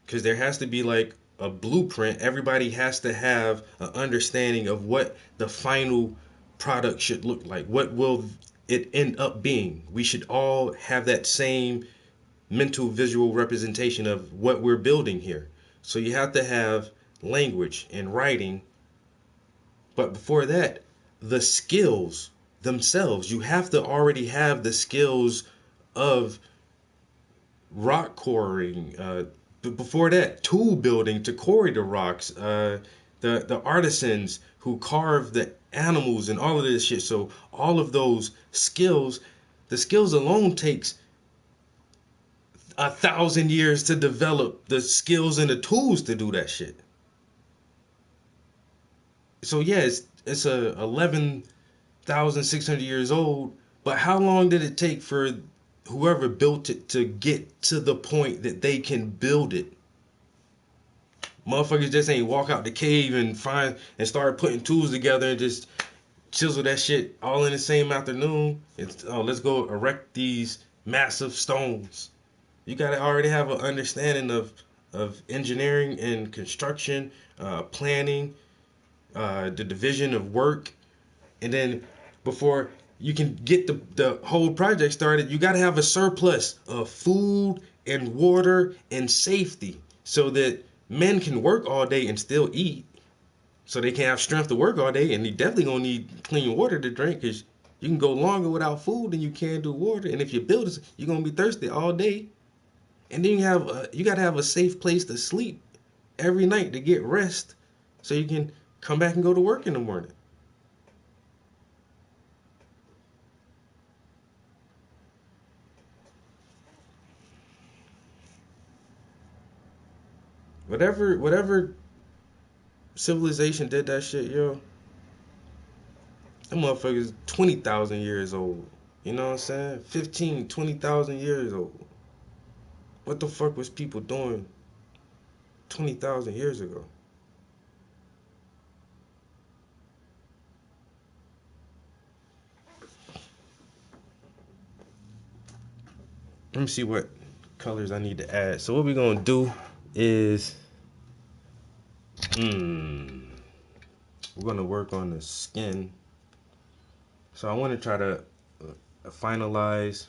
because there has to be like a blueprint. Everybody has to have an understanding of what the final product should look like. What will it end up being? We should all have that same mental visual representation of what we're building here. So you have to have language and writing, but before that, the skills themselves. You have to already have the skills of rock quarrying. Before that, tool building to quarry the rocks. The artisans who carve the animals and all of this shit. So all of those skills, the skills alone takes 1,000 years to develop the skills and the tools to do that shit. So yeah, it's a 11,600 years old. But how long did it take for whoever built it to get to the point that they can build it? Motherfuckers just ain't walk out the cave and find and start putting tools together and just chisel that shit all in the same afternoon. It's, oh, let's go erect these massive stones. You gotta already have an understanding of engineering and construction, planning, the division of work, and then before you can get the whole project started, you got to have a surplus of food and water and safety so that men can work all day and still eat, so they can have strength to work all day. And you definitely gonna need clean water to drink, because you can go longer without food than you can do water. And if you build it, you're gonna be thirsty all day. And then you got to have a safe place to sleep every night to get rest, so you can come back and go to work in the morning. Whatever civilization did that shit, yo, that motherfucker's 20,000 years old. You know what I'm saying? 15, 20,000 years old. What the fuck was people doing 20,000 years ago? Let me see what colors I need to add. So what we're gonna do is, we're gonna work on the skin. So I want to try to finalize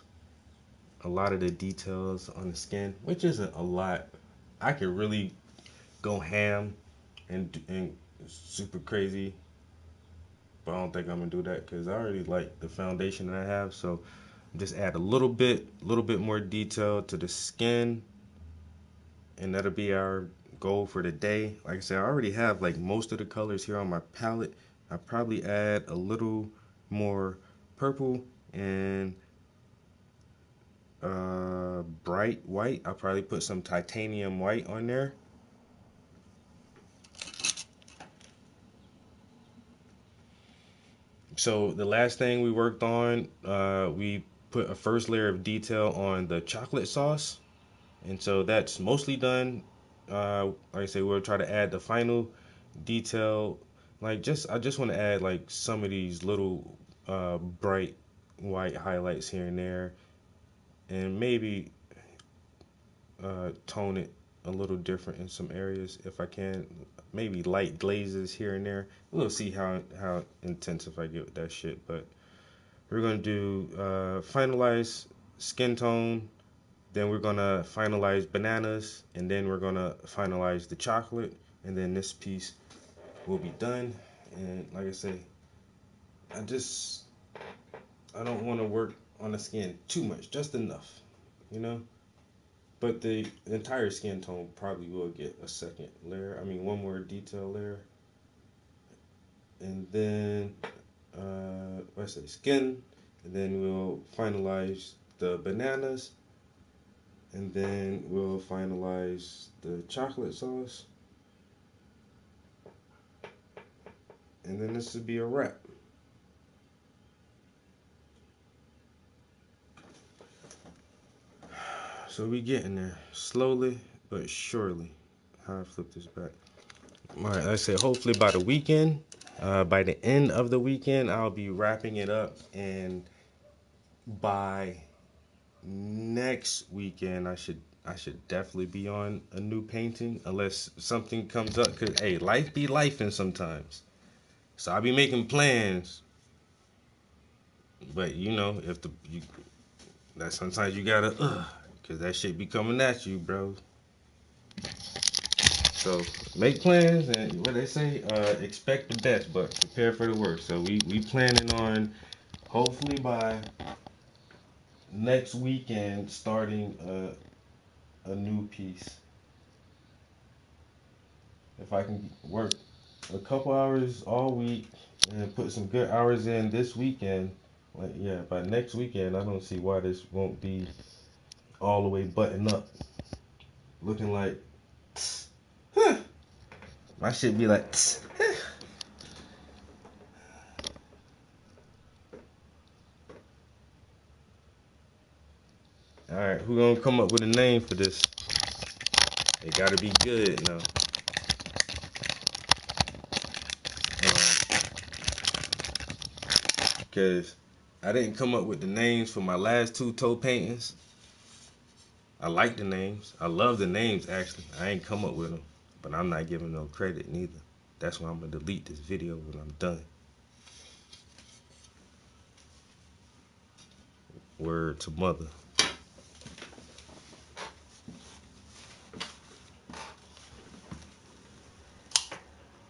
a lot of the details on the skin, which isn't a lot. I could really go ham and super crazy, but I don't think I'm gonna do that because I already like the foundation that I have. So just add a little bit more detail to the skin, and that'll be our goal for the day. Like I said, I already have like most of the colors here on my palette. I probably add a little more purple and bright white. I'll probably put some titanium white on there. So the last thing we worked on, we put a first layer of detail on the chocolate sauce, and so that's mostly done. Like I say, we'll try to add the final detail. Like I just want to add like some of these little bright white highlights here and there, and maybe tone it a little different in some areas if I can. Maybe light glazes here and there. We'll see how intensive I get with that shit. But we're gonna do finalize skin tone. Then we're gonna finalize bananas, and then we're gonna finalize the chocolate, and then this piece will be done. And like I say, I don't want to work on the skin too much, just enough, you know. But the entire skin tone probably will get a second layer. I mean, one more detail layer. And then, let's say skin. And then we'll finalize the bananas. And then we'll finalize the chocolate sauce. And then this would be a wrap. So we getting there. Slowly but surely. How I flip this back. Alright, I said hopefully by the weekend. By the end of the weekend, I'll be wrapping it up, and by next weekend, I should definitely be on a new painting, unless something comes up. Cause hey, life be lifing sometimes, so I'll be making plans. But you know, that sometimes you gotta, cause that shit be coming at you, bro. So make plans, and what they say, expect the best, but prepare for the worst. So we planning on hopefully by next weekend starting a new piece. If I can work a couple hours all week and put some good hours in this weekend, like yeah, by next weekend, I don't see why this won't be all the way buttoned up, looking like. My shit be like. All right, who gonna come up with a name for this? It gotta be good now. Cause I didn't come up with the names for my last two toe paintings. I like the names. I love the names actually. I ain't come up with them, but I'm not giving no credit neither. That's why I'm gonna delete this video when I'm done. Word to mother.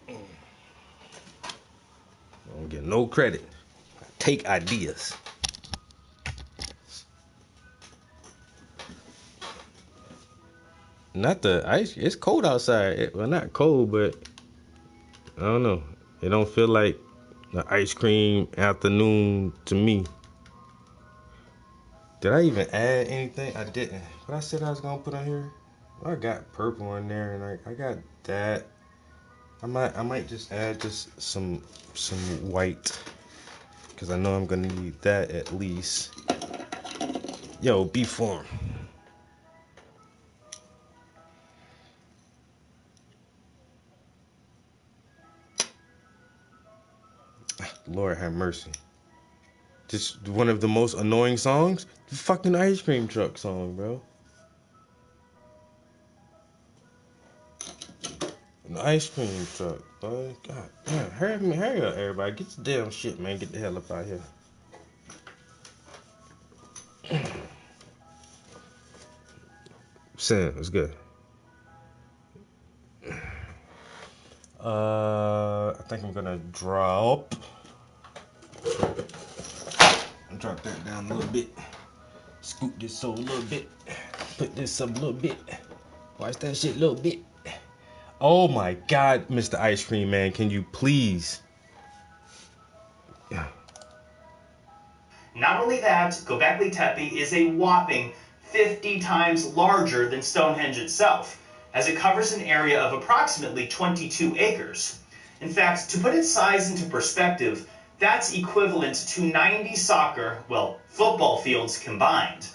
I don't get no credit. I take ideas. Not the ice. It's cold outside. Well, not cold, but I don't know. It don't feel like the ice cream afternoon to me. Did I even add anything? I didn't. What I said I was gonna put on here? Well, I got purple in there, and I got that. I might just add just some white, cause I know I'm gonna need that at least. Yo, B form. Lord have mercy. Just one of the most annoying songs. The fucking ice cream truck song, bro. An ice cream truck, boy. God damn. Hurry up, everybody. Get the damn shit, man. Get the hell up out here. Sam, it's good. I think I'm gonna drop that down a little bit. Scoop this over a little bit. Put this up a little bit. Watch that shit a little bit. Oh my God, Mr. Ice Cream Man, can you please? Yeah. Not only that, Göbekli Tepe is a whopping 50 times larger than Stonehenge itself, as it covers an area of approximately 22 acres. In fact, to put its size into perspective, that's equivalent to 90 football fields combined.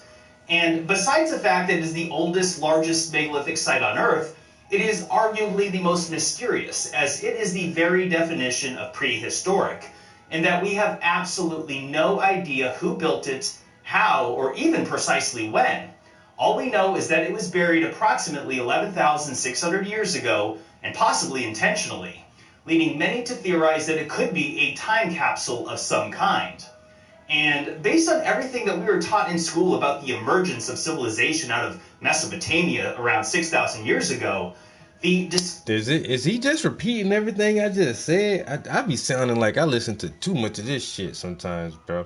And besides the fact that it is the oldest, largest megalithic site on Earth, it is arguably the most mysterious, as it is the very definition of prehistoric, in that we have absolutely no idea who built it, how, or even precisely when. All we know is that it was buried approximately 11,600 years ago, and possibly intentionally, leading many to theorize that it could be a time capsule of some kind. And based on everything that we were taught in school about the emergence of civilization out of Mesopotamia around 6,000 years ago, Is he just repeating everything I just said? I be sounding like I listen to too much of this shit sometimes, bro.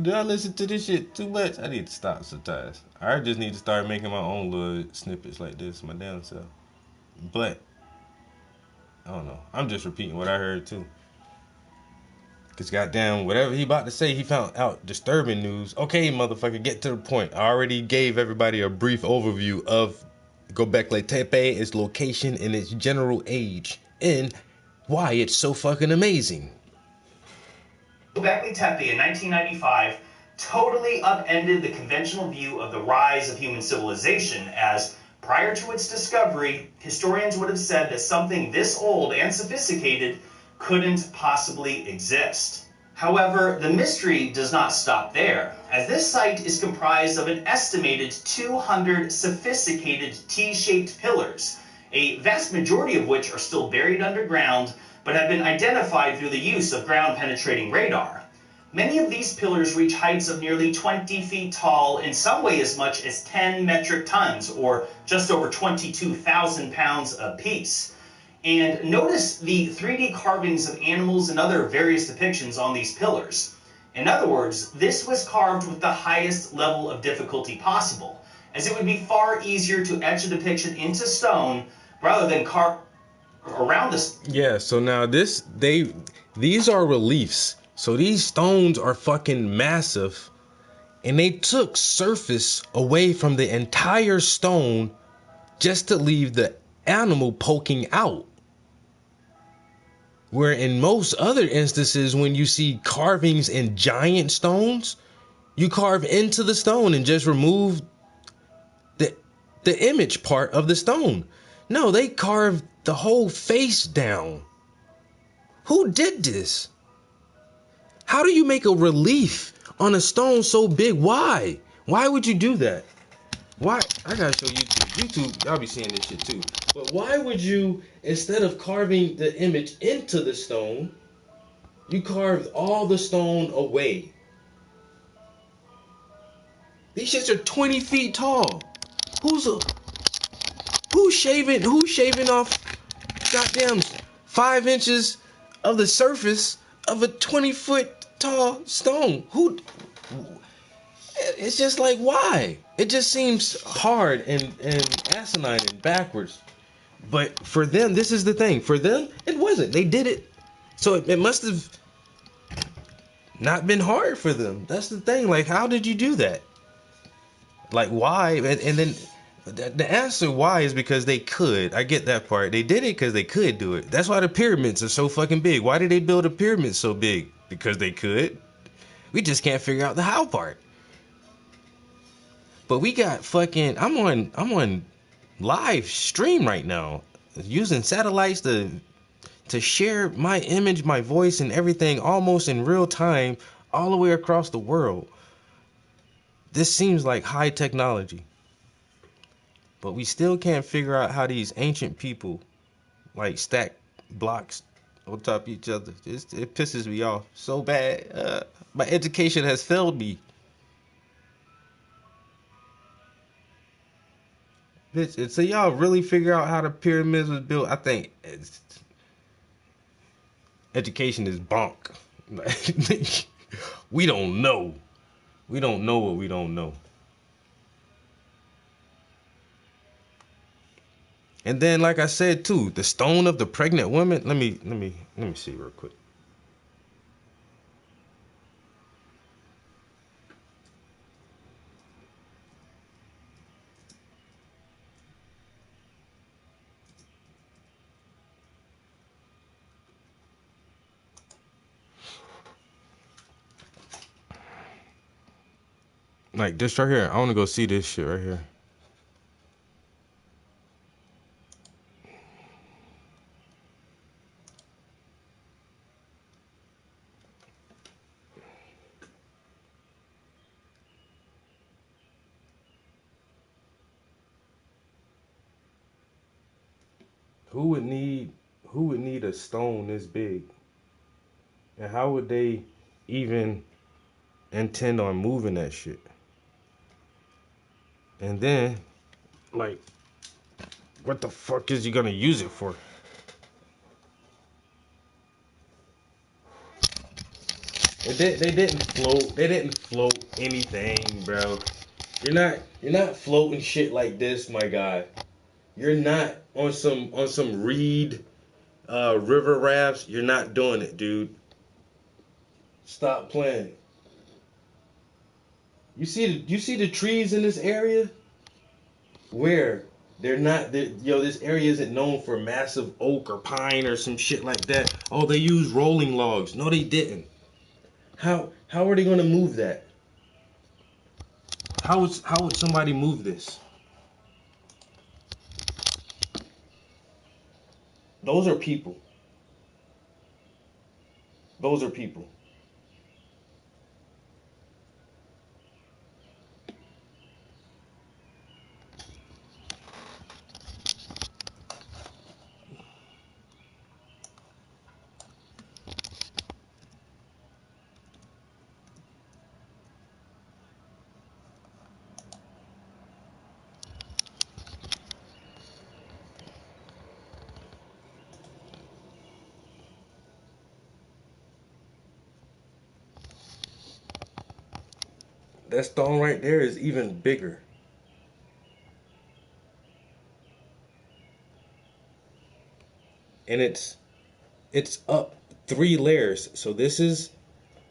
Do I listen to this shit too much? I need to stop sometimes. I just need to start making my own little snippets like this my damn self. But I don't know. I'm just repeating what I heard too. Cause goddamn, whatever he about to say, he found out disturbing news. Okay, motherfucker, get to the point. I already gave everybody a brief overview of Göbekli Tepe, its location, and its general age, and why it's so fucking amazing. Göbekli Tepe in 1995 totally upended the conventional view of the rise of human civilization, as prior to its discovery, historians would have said that something this old and sophisticated couldn't possibly exist. However, the mystery does not stop there, as this site is comprised of an estimated 200 sophisticated T-shaped pillars, a vast majority of which are still buried underground, but have been identified through the use of ground-penetrating radar. Many of these pillars reach heights of nearly 20 feet tall, in some way as much as 10 metric tons, or just over 22,000 pounds apiece. And notice the 3D carvings of animals and other various depictions on these pillars. In other words, this was carved with the highest level of difficulty possible, as it would be far easier to etch a depiction into stone rather than carve around this. Yeah, so now these are reliefs. So these stones are fucking massive, and they took surface away from the entire stone just to leave the animal poking out. Where in most other instances, when you see carvings in giant stones, you carve into the stone and just remove the image part of the stone. No, they carved the whole face down. Who did this? How do you make a relief on a stone so big? Why? Why would you do that? Why? I gotta show YouTube. YouTube, y'all be seeing this shit too. But why would you, instead of carving the image into the stone, you carved all the stone away? These shits are 20 feet tall. Who's shaving off goddamn 5 inches of the surface of a 20-foot tall stone? It's just like, why? It just seems hard and asinine and backwards. But for them, this is the thing. For them, it wasn't. They did it. So it must have not been hard for them. That's the thing. Like, how did you do that? Like, why? And then the answer why is because they could. I get that part. They did it because they could do it. That's why the pyramids are so fucking big. Why did they build a pyramid so big? Because they could. We just can't figure out the how part. But we got fucking, I'm on live stream right now, using satellites to share my image, my voice, and everything almost in real time all the way across the world. This seems like high technology. But we still can't figure out how these ancient people like stack blocks on top of each other. It pisses me off so bad. My education has failed me. Bitch, so y'all really figure out how the pyramids was built? I think education is bonk. We don't know. We don't know what we don't know. And then, like I said too, the stone of the pregnant woman. Let me see real quick. Like this right here. I want to go see this shit right here. Who would need a stone this big? And how would they even intend on moving that shit? And then, like, what the fuck is you gonna use it for? They didn't float. They didn't float anything, bro. You're not floating shit like this, my guy. You're not on some reed river rafts. You're not doing it, dude. Stop playing. You see the trees in this area? Where they're not, this area isn't known for massive oak or pine or some shit like that. Oh, they use rolling logs. No, they didn't. How are they gonna move that? How would somebody move this? Those are people. Those are people. That stone right there is even bigger. And it's up 3 layers. So this is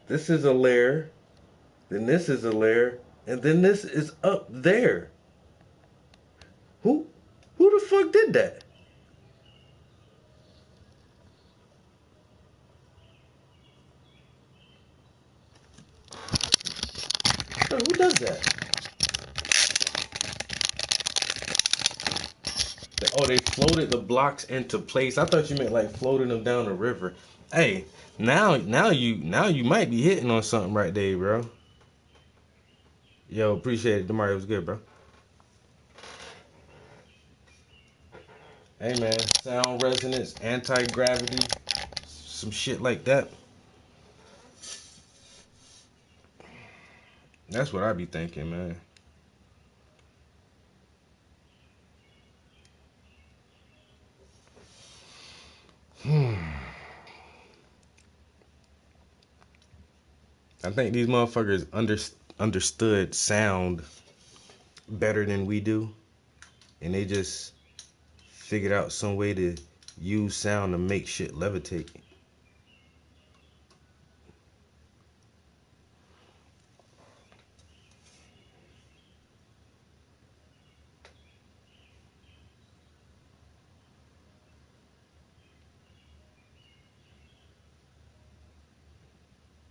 a layer, then this is a layer, and then this is up there. Who the fuck did that? Who does that? Oh, they floated the blocks into place. I thought you meant like floating them down the river. Hey, now you might be hitting on something right there, bro. Yo, appreciate it. Demario, was good, bro. Hey man, sound resonance, anti-gravity, some shit like that. That's what I be thinking, man. I think these motherfuckers understood sound better than we do, and they just figured out some way to use sound to make shit levitate.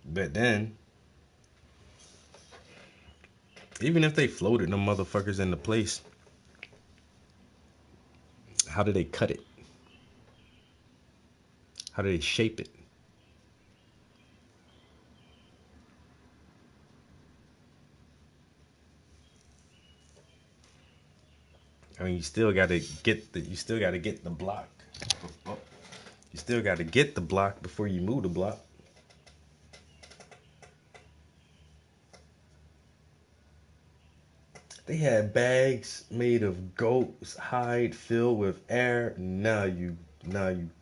But then, even if they floated them motherfuckers into place, how do they cut it? How do they shape it? I mean, you still gotta get the block. You still gotta get the block before you move the block. They had bags made of goat's hide filled with air. Now you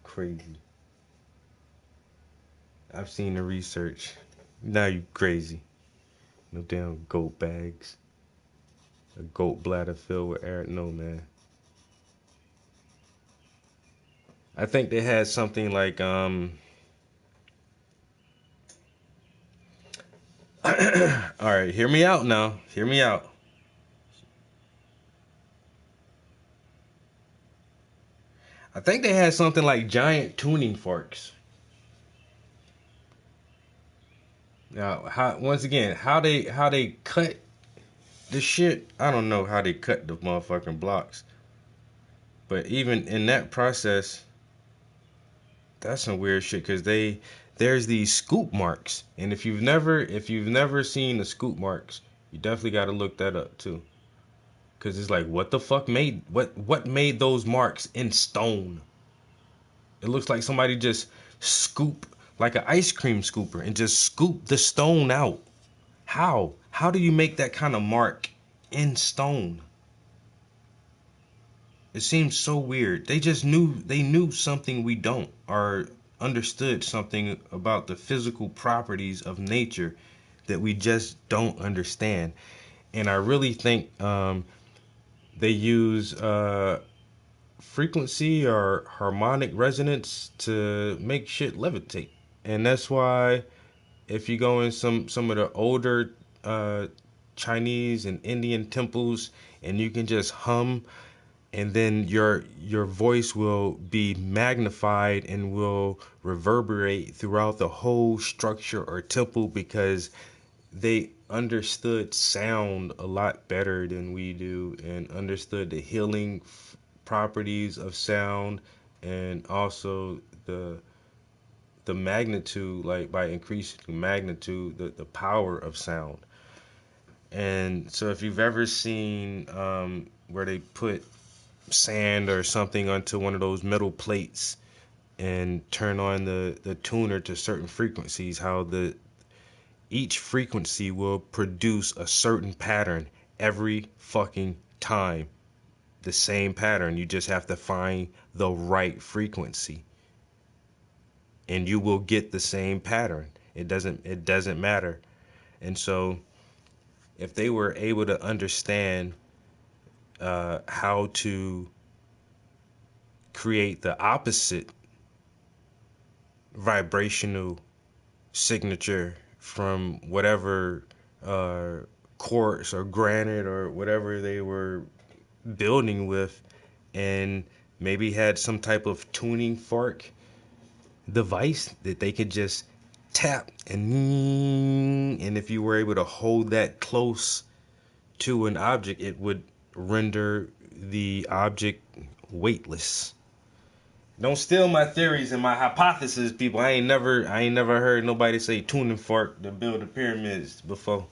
crazy. I've seen the research. Now you crazy. No damn goat bags. A goat bladder filled with air. No, man. I think they had something like all right, hear me out now. Hear me out. I think they had something like giant tuning forks. Now, once again, how they cut the shit, I don't know how they cut the motherfucking blocks. But even in that process, that's some weird shit, because there's these scoop marks. And if you've never seen the scoop marks, you definitely got to look that up too. Cause it's like, what the fuck made those marks in stone? It looks like somebody just scoop like an ice cream scooper and just scoop the stone out. How do you make that kind of mark in stone? It seems so weird. They knew something we don't, or understood something about the physical properties of nature that we just don't understand. And I really think they use frequency or harmonic resonance to make shit levitate. And that's why if you go in some of the older Chinese and Indian temples, and you can just hum and then your voice will be magnified and will reverberate throughout the whole structure or temple, because they understood sound a lot better than we do, and understood the healing properties of sound, and also the magnitude, like by increasing the magnitude, the power of sound. And so if you've ever seen where they put sand or something onto one of those metal plates and turn on the tuner to certain frequencies, how each frequency will produce a certain pattern every fucking time. The same pattern. You just have to find the right frequency, and you will get the same pattern. It doesn't matter. And so if they were able to understand how to create the opposite vibrational signature from whatever quartz or granite or whatever they were building with, and maybe had some type of tuning fork device that they could just tap, and if you were able to hold that close to an object, it would render the object weightless. Don't steal my theories and my hypotheses, people. I ain't never heard nobody say tuning fork to build the pyramids before.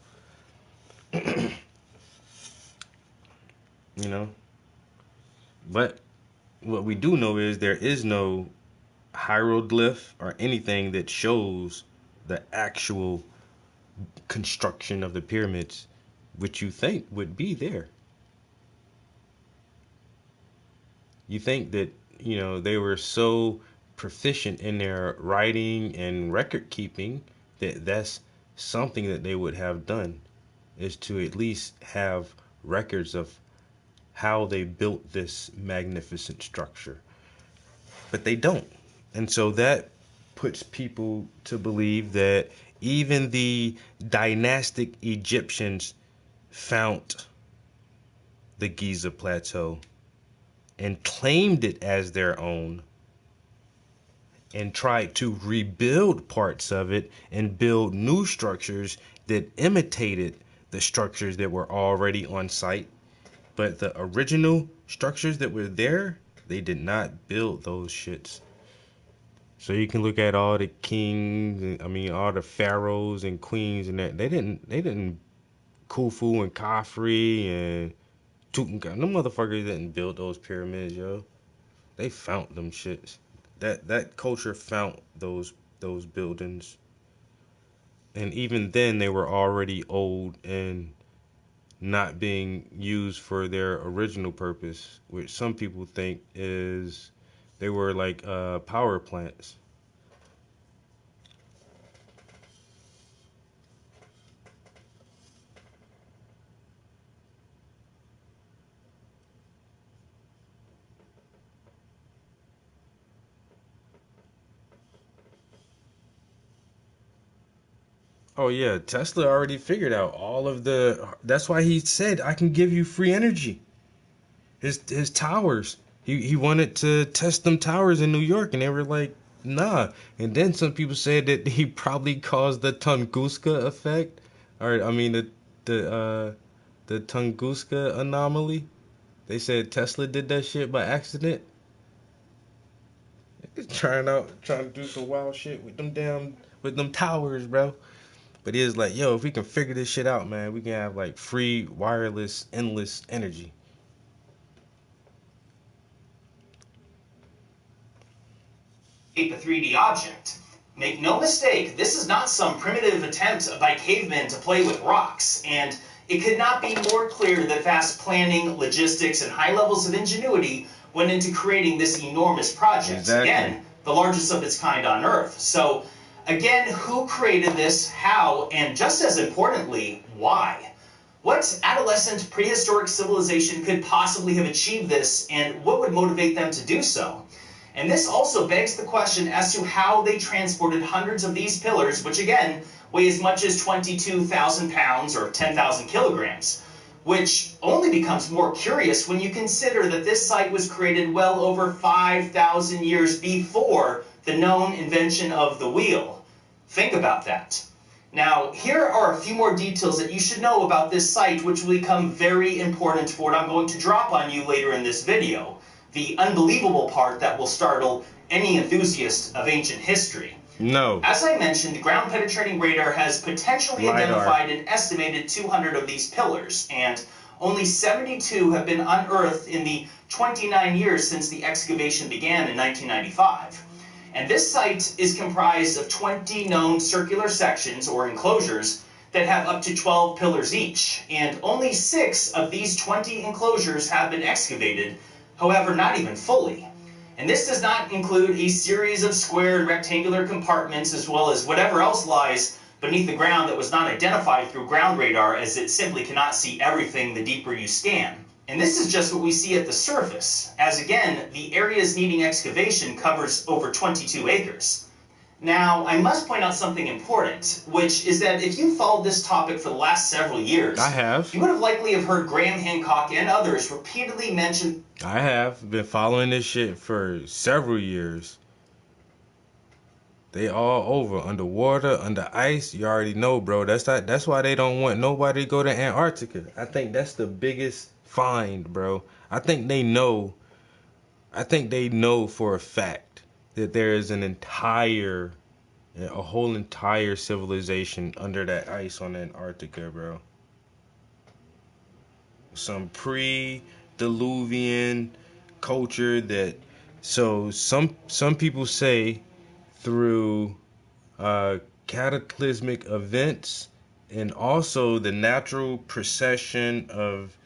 You know? But what we do know is there is no hieroglyph or anything that shows the actual construction of the pyramids, which you think would be there. You think that, you know, they were so proficient in their writing and record keeping that that's something that they would have done, is to at least have records of how they built this magnificent structure. But they don't. And so that puts people to believe that even the dynastic Egyptians found the Giza Plateau and claimed it as their own, and tried to rebuild parts of it and build new structures that imitated the structures that were already on site. But the original structures that were there, they did not build those shits. So you can look at all the kings, all the pharaohs and queens, and that they didn't Khufu and Khafre and Tutankhamun. Them motherfuckers didn't build those pyramids, yo. They found them shits. That culture found those buildings. And even then they were already old and not being used for their original purpose, which some people think is they were like power plants. Oh yeah, Tesla already figured out all of that's why he said I can give you free energy. His towers. He wanted to test them towers in New York, and they were like, nah. And then some people said that he probably caused the Tunguska effect, or the Tunguska anomaly. They said Tesla did that shit by accident. He's trying to do some wild shit with them towers, bro. But he was like, yo, if we can figure this shit out, man, we can have like free, wireless, endless energy. A 3D object. Make no mistake, this is not some primitive attempt by cavemen to play with rocks, and it could not be more clear that vast planning, logistics, and high levels of ingenuity went into creating this enormous project. Exactly. Again, the largest of its kind on Earth. So, again, who created this, how, and just as importantly, why? What adolescent prehistoric civilization could possibly have achieved this, and what would motivate them to do so? And this also begs the question as to how they transported hundreds of these pillars, which again, weigh as much as 22,000 pounds or 10,000 kilograms. which only becomes more curious when you consider that this site was created well over 5,000 years before the known invention of the wheel. Think about that. Now, here are a few more details that you should know about this site, which will become very important for what I'm going to drop on you later in this video. The unbelievable part that will startle any enthusiast of ancient history. No. As I mentioned, ground-penetrating radar has potentially identified an estimated 200 of these pillars, and only 72 have been unearthed in the 29 years since the excavation began in 1995. And this site is comprised of 20 known circular sections or enclosures that have up to 12 pillars each, and only 6 of these 20 enclosures have been excavated, however not even fully. And this does not include a series of square and rectangular compartments as well as whatever else lies beneath the ground that was not identified through ground radar, as it simply cannot see everything the deeper you scan. And this is just what we see at the surface, as again, the areas needing excavation covers over 22 acres. Now, I must point out something important, which is that if you followed this topic for the last several years, I have. You would have likely have heard Graham Hancock and others repeatedly mention. I have been following this shit for several years. They all over, underwater, under ice. You already know, bro. That's why they don't want nobody to go to Antarctica. I think that's the biggest find, bro. I think they know for a fact that there is a whole entire civilization under that ice on Antarctica, bro. Some pre-Diluvian culture that, so some people say through cataclysmic events and also the natural precession of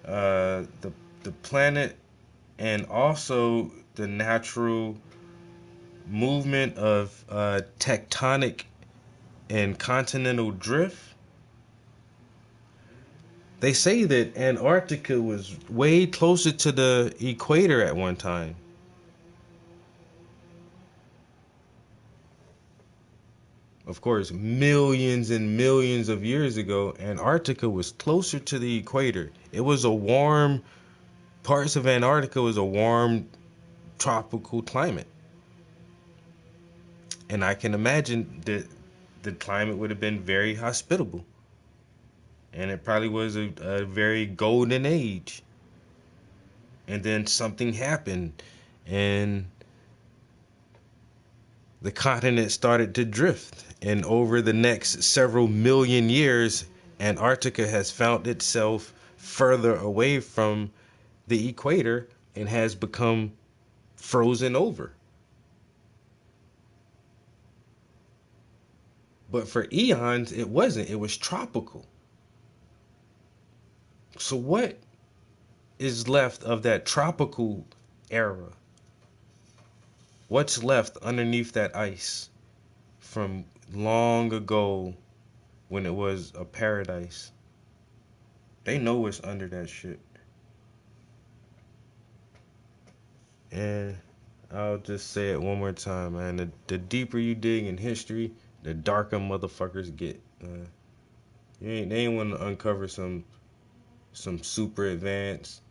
the planet, and also the natural movement of tectonic and continental drift. They say that Antarctica was way closer to the equator at one time. Of course, millions and millions of years ago, Antarctica was closer to the equator. It was parts of Antarctica was a warm tropical climate. And I can imagine that the climate would have been very hospitable. And it probably was a very golden age. And then something happened, and the continent started to drift. And over the next several million years, Antarctica has found itself further away from the equator and has become frozen over. But for eons, it wasn't. It was tropical. So what is left of that tropical era? What's left underneath that ice from long ago when it was a paradise? They know what's under that shit. And I'll just say it one more time, man. The deeper you dig in history, the darker motherfuckers get. They ain't want to uncover some super advanced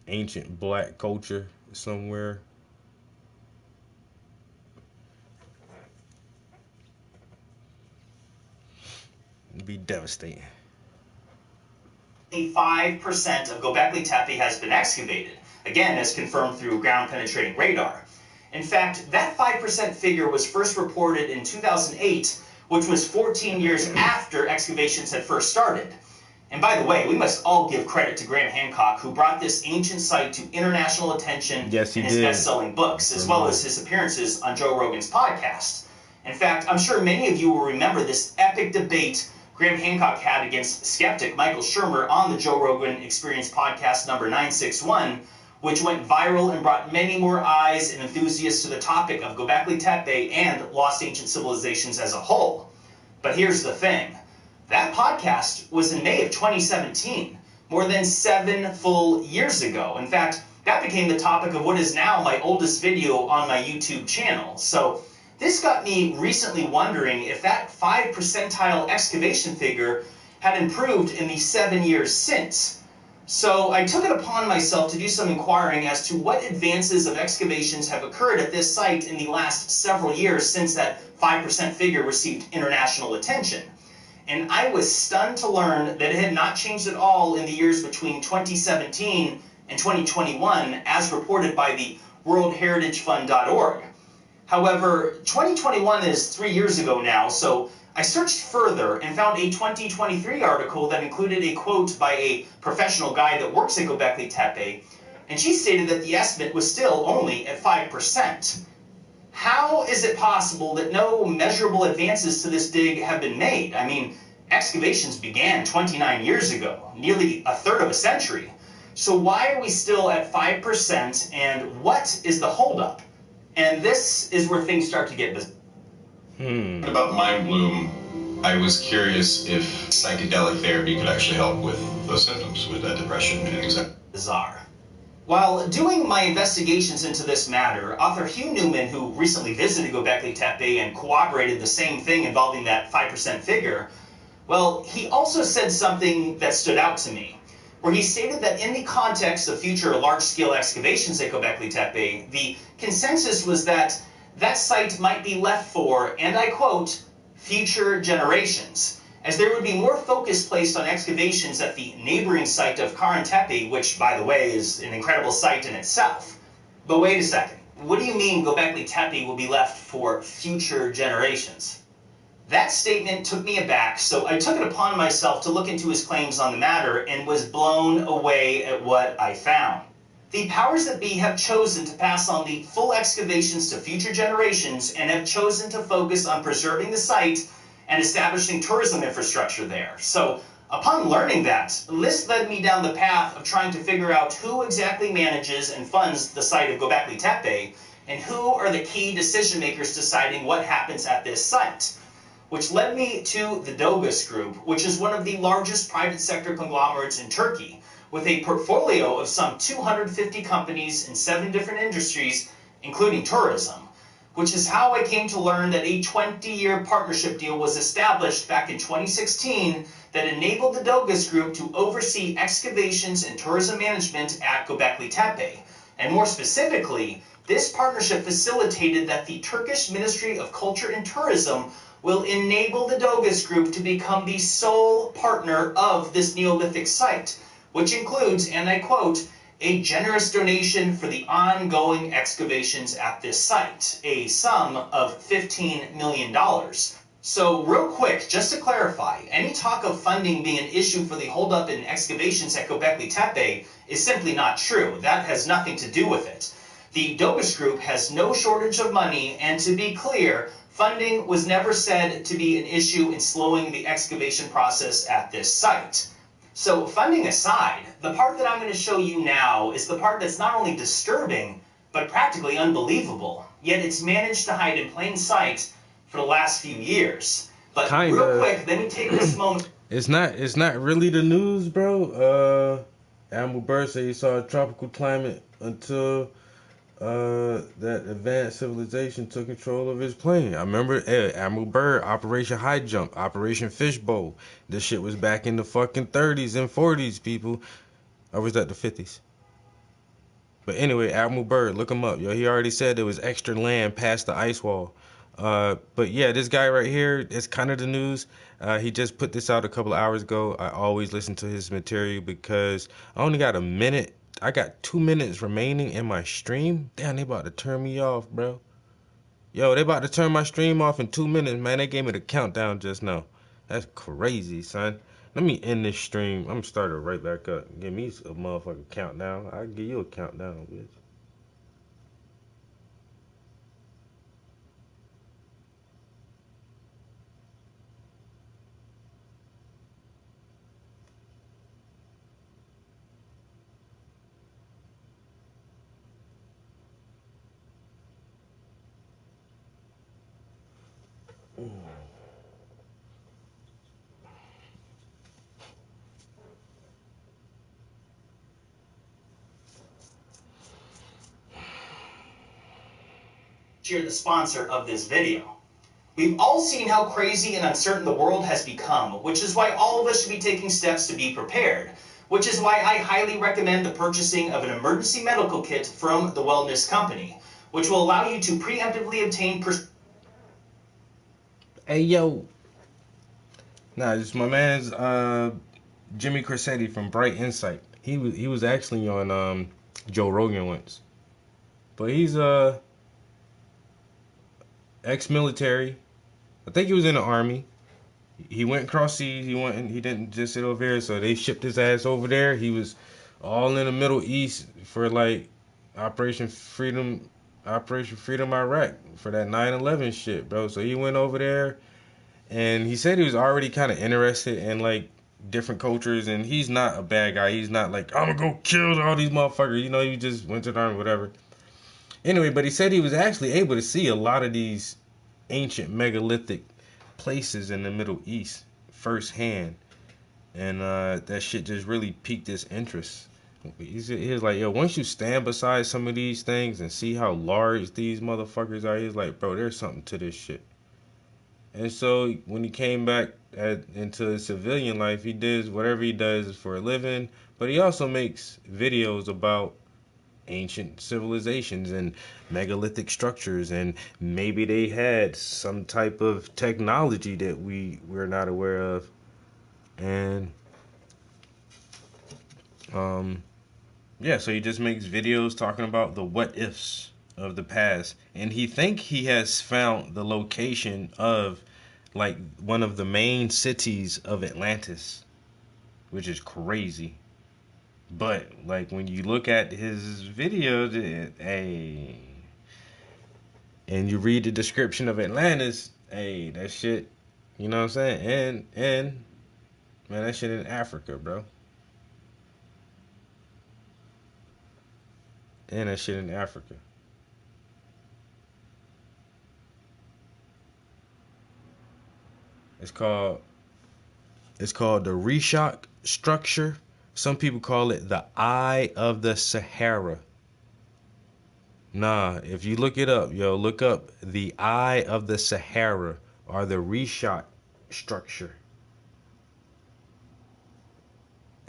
ancient black culture somewhere. It'd be devastating. 5% of Göbekli Tepe has been excavated, again as confirmed through ground-penetrating radar. In fact, that 5% figure was first reported in 2008, which was 14 years after excavations had first started. And by the way, we must all give credit to Graham Hancock, who brought this ancient site to international attention in his best-selling books, as well as his appearances on Joe Rogan's podcast. In fact, I'm sure many of you will remember this epic debate Graham Hancock had against skeptic Michael Shermer on the Joe Rogan Experience podcast number 961, which went viral and brought many more eyes and enthusiasts to the topic of Göbekli Tepe and lost ancient civilizations as a whole. But here's the thing. That podcast was in May of 2017, more than 7 full years ago. In fact, that became the topic of what is now my oldest video on my YouTube channel. So this got me recently wondering if that 5 percentile excavation figure had improved in the 7 years since. So I took it upon myself to do some inquiring as to what advances of excavations have occurred at this site in the last several years since that 5% figure received international attention. And I was stunned to learn that it had not changed at all in the years between 2017 and 2021, as reported by the WorldHeritageFund.org. However, 2021 is 3 years ago now, so I searched further and found a 2023 article that included a quote by a professional guide that works at Göbekli Tepe, and she stated that the estimate was still only at 5%. How is it possible that no measurable advances to this dig have been made? I mean, excavations began 29 years ago, nearly a third of a century. So why are we still at 5%, and what is the holdup? And this is where things start to get bizarre. About Mind Bloom, I was curious if psychedelic therapy could actually help with those symptoms, with that depression and anxiety. Bizarre. While doing my investigations into this matter, author Hugh Newman, who recently visited Göbekli Tepe and corroborated the same thing involving that 5% figure, well, he also said something that stood out to me, where he stated that in the context of future large-scale excavations at Göbekli Tepe, the consensus was that that site might be left for, and I quote, future generations, as there would be more focus placed on excavations at the neighboring site of Karen Tepe, which, by the way, is an incredible site in itself. But wait a second, what do you mean Göbekli Tepe will be left for future generations? That statement took me aback, so I took it upon myself to look into his claims on the matter and was blown away at what I found. The powers that be have chosen to pass on the full excavations to future generations and have chosen to focus on preserving the site and establishing tourism infrastructure there. So, upon learning that, this led me down the path of trying to figure out who exactly manages and funds the site of Göbekli Tepe, and who are the key decision makers deciding what happens at this site. Which led me to the Dogus Group, which is one of the largest private sector conglomerates in Turkey, with a portfolio of some 250 companies in 7 different industries, including tourism, which is how I came to learn that a 20-year partnership deal was established back in 2016 that enabled the Dogus Group to oversee excavations and tourism management at Göbekli Tepe. And more specifically, this partnership facilitated that the Turkish Ministry of Culture and Tourism will enable the Dogus Group to become the sole partner of this Neolithic site, which includes, and I quote, a generous donation for the ongoing excavations at this site, a sum of $15 million. So real quick, just to clarify, any talk of funding being an issue for the holdup in excavations at Göbekli Tepe is simply not true. That has nothing to do with it. The Dogus Group has no shortage of money, and to be clear, funding was never said to be an issue in slowing the excavation process at this site. So funding aside, the part that I'm going to show you now is the part that's not only disturbing, but practically unbelievable. Yet it's managed to hide in plain sight for the last few years. But real quick, let me take this moment. It's not really the news, bro. Admiral Byrd said he saw a tropical climate until that advanced civilization took control of his plane. I remember Admiral Byrd, Operation High Jump, Operation Fishbowl. This shit was back in the fucking 30s and 40s, people. Or was that the 50s? But anyway, Admiral Byrd, look him up. Yo, he already said there was extra land past the ice wall. But yeah, this guy right here, it's kind of the news. He just put this out a couple of hours ago. I always listen to his material because I only got a minute. I got 2 minutes remaining in my stream. Damn, they about to turn me off, bro. Yo, they about to turn my stream off in 2 minutes, man. They gave me the countdown just now. That's crazy, son. Let me end this stream. I'm gonna start it right back up. Give me a motherfucking countdown. I'll give you a countdown, bitch. You're the sponsor of this video. We've all seen how crazy and uncertain the world has become, which is why all of us should be taking steps to be prepared. Which is why I highly recommend the purchasing of an emergency medical kit from the Wellness Company, which will allow you to preemptively obtain Hey yo, nah, it's my man's Jimmy Corsetti from Bright Insight. He was actually on Joe Rogan once, but he's ex-military. I think he was in the army. He went cross seas. He didn't just sit over here. So they shipped his ass over there. He was all in the Middle East for like Operation Freedom, Operation Freedom Iraq for that 9/11 shit, bro. So he went over there, and he said he was already kind of interested in like different cultures. And he's not a bad guy. He's not like, I'm gonna go kill all these motherfuckers. You know, he just went to the army, whatever. Anyway, but he said he was actually able to see a lot of these ancient megalithic places in the Middle East firsthand, and that shit just really piqued his interest. He was like, yo, once you stand beside some of these things and see how large these motherfuckers are, he's like, bro, there's something to this shit. And so when he came back into his civilian life, he did whatever he does for a living, but he also makes videos about ancient civilizations and megalithic structures, and maybe they had some type of technology that we're not aware of. And yeah, so he just makes videos talking about the what ifs of the past, and he has found the location of like one of the main cities of Atlantis, which is crazy. But like when you look at his videos, hey, and you read the description of Atlantis, hey, that shit, you know what I'm saying? And man, that shit in Africa, bro. And that shit in Africa. It's called the Reshok structure. Some people call it the Eye of the Sahara. Nah, if you look it up, yo, look up the Eye of the Sahara or the Reshok structure.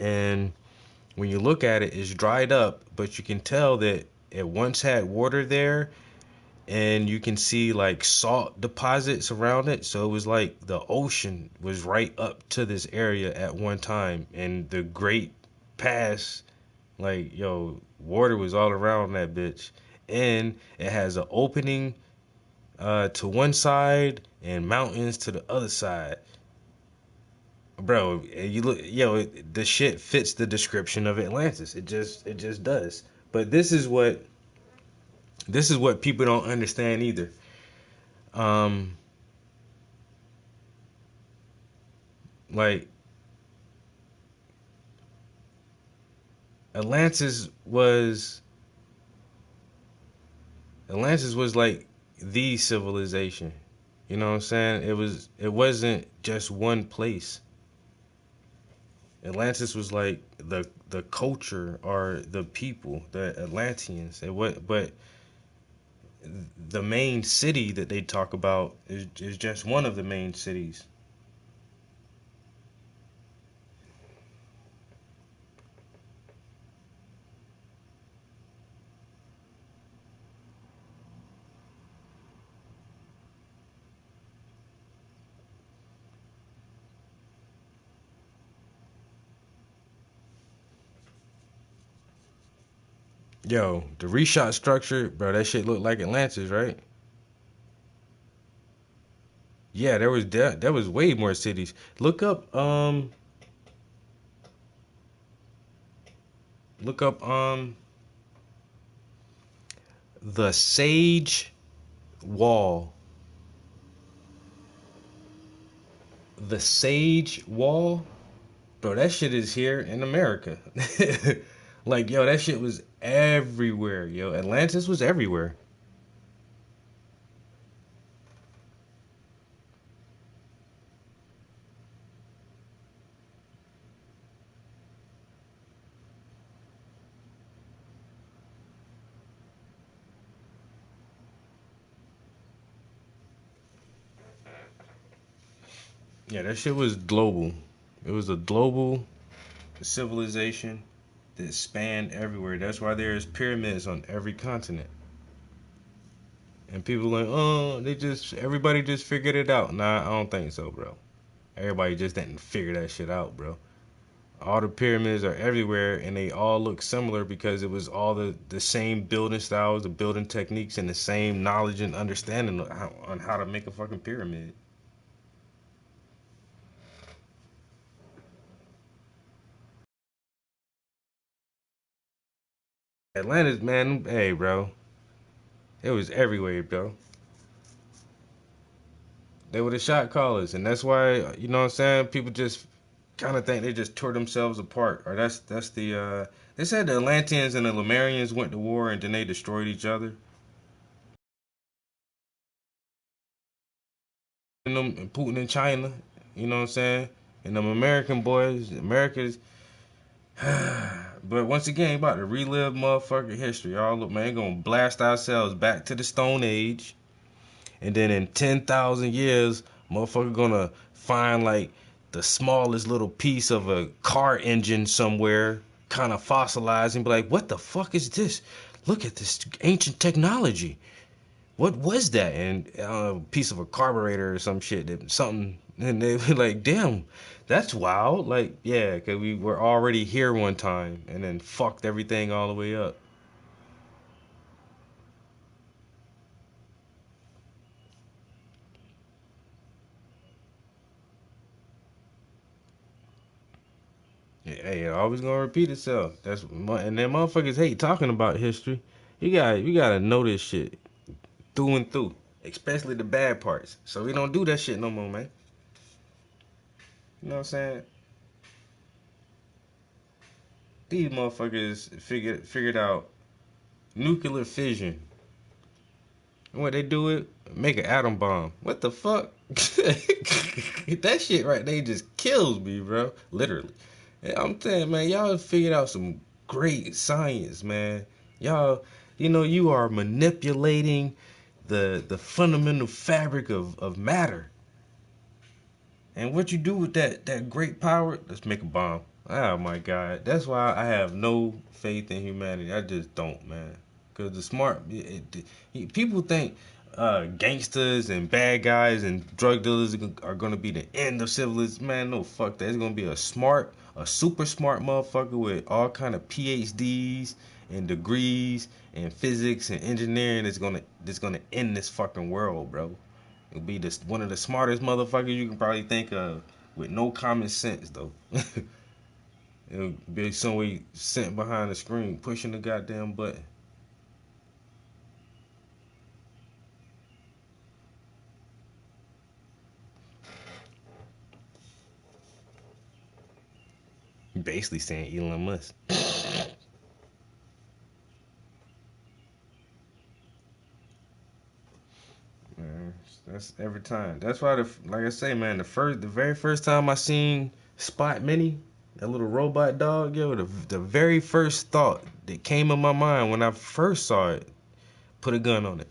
And when you look at it, it's dried up, but you can tell that it once had water there, and you can see like salt deposits around it. So it was like the ocean was right up to this area at one time, and the Great Pass, like, yo, water was all around that bitch. And it has an opening to one side and mountains to the other side. Bro, you look, yo, the shit fits the description of Atlantis. It just does. But this is what people don't understand either. Um, like Atlantis was like the civilization. You know what I'm saying? It wasn't just one place. Atlantis was like the culture or the people, the Atlanteans. But the main city that they talk about is just one of the main cities. Yo, the reshot structure, bro, that shit looked like Atlantis, right? Yeah, there was way more cities. Look up the Sage Wall. The Sage Wall? Bro, that shit is here in America. Like, yo, that shit was everywhere, yo. Atlantis was everywhere. Yeah, that shit was global. It was a global civilization that spanned everywhere. That's why there's pyramids on every continent. And people like, oh, everybody just figured it out. Nah, I don't think so, bro. Everybody just didn't figure that shit out, bro. All the pyramids are everywhere, and they all look similar because it was all the same building styles, the building techniques, and the same knowledge and understanding on how to make a fucking pyramid. Atlantis, man, hey, bro. It was everywhere, bro. They were the shot callers, and that's why, you know what I'm saying, people just kind of think they just tore themselves apart. Or that's the they said the Atlanteans and the Lemurians went to war and then they destroyed each other. And them and Putin in China, you know what I'm saying? And them American boys, America's but once again, about to relive motherfucking history. Y'all look, man, gonna blast ourselves back to the Stone Age. And then in 10,000 years, motherfucker gonna find like the smallest little piece of a car engine somewhere, kind of fossilized, and be like, what the fuck is this? Look at this ancient technology. What was that? And a piece of a carburetor or some shit, something. And they be like, damn, that's wild. Like, yeah, because we were already here one time and then fucked everything all the way up. Hey, it always gonna repeat itself. And then motherfuckers hate talking about history. You gotta know this shit through and through, especially the bad parts. So we don't do that shit no more, man. You know what I'm saying? These motherfuckers figured out nuclear fission. And what they do it, make an atom bomb. What the fuck? That shit right there just kills me, bro. Literally. Yeah, I'm saying, man, y'all figured out some great science, man. Y'all, you are manipulating the fundamental fabric of matter. And what you do with that great power, let's make a bomb. Oh my God. That's why I have no faith in humanity. I just don't, man. Because the smart, people think gangsters and bad guys and drug dealers are going to be the end of civilization. Man, no, fuck that. It's going to be a super smart motherfucker with all kind of PhDs and degrees and physics and engineering that's gonna end this fucking world, bro. It'll be one of the smartest motherfuckers you can probably think of with no common sense, though. It'll be somewhere sitting behind the screen pushing the goddamn button. Basically saying Elon Musk. Man, that's every time. That's why, like I say, man, the very first time I seen Spot Mini, that little robot dog, yo, the very first thought that came in my mind when I first saw it, put a gun on it.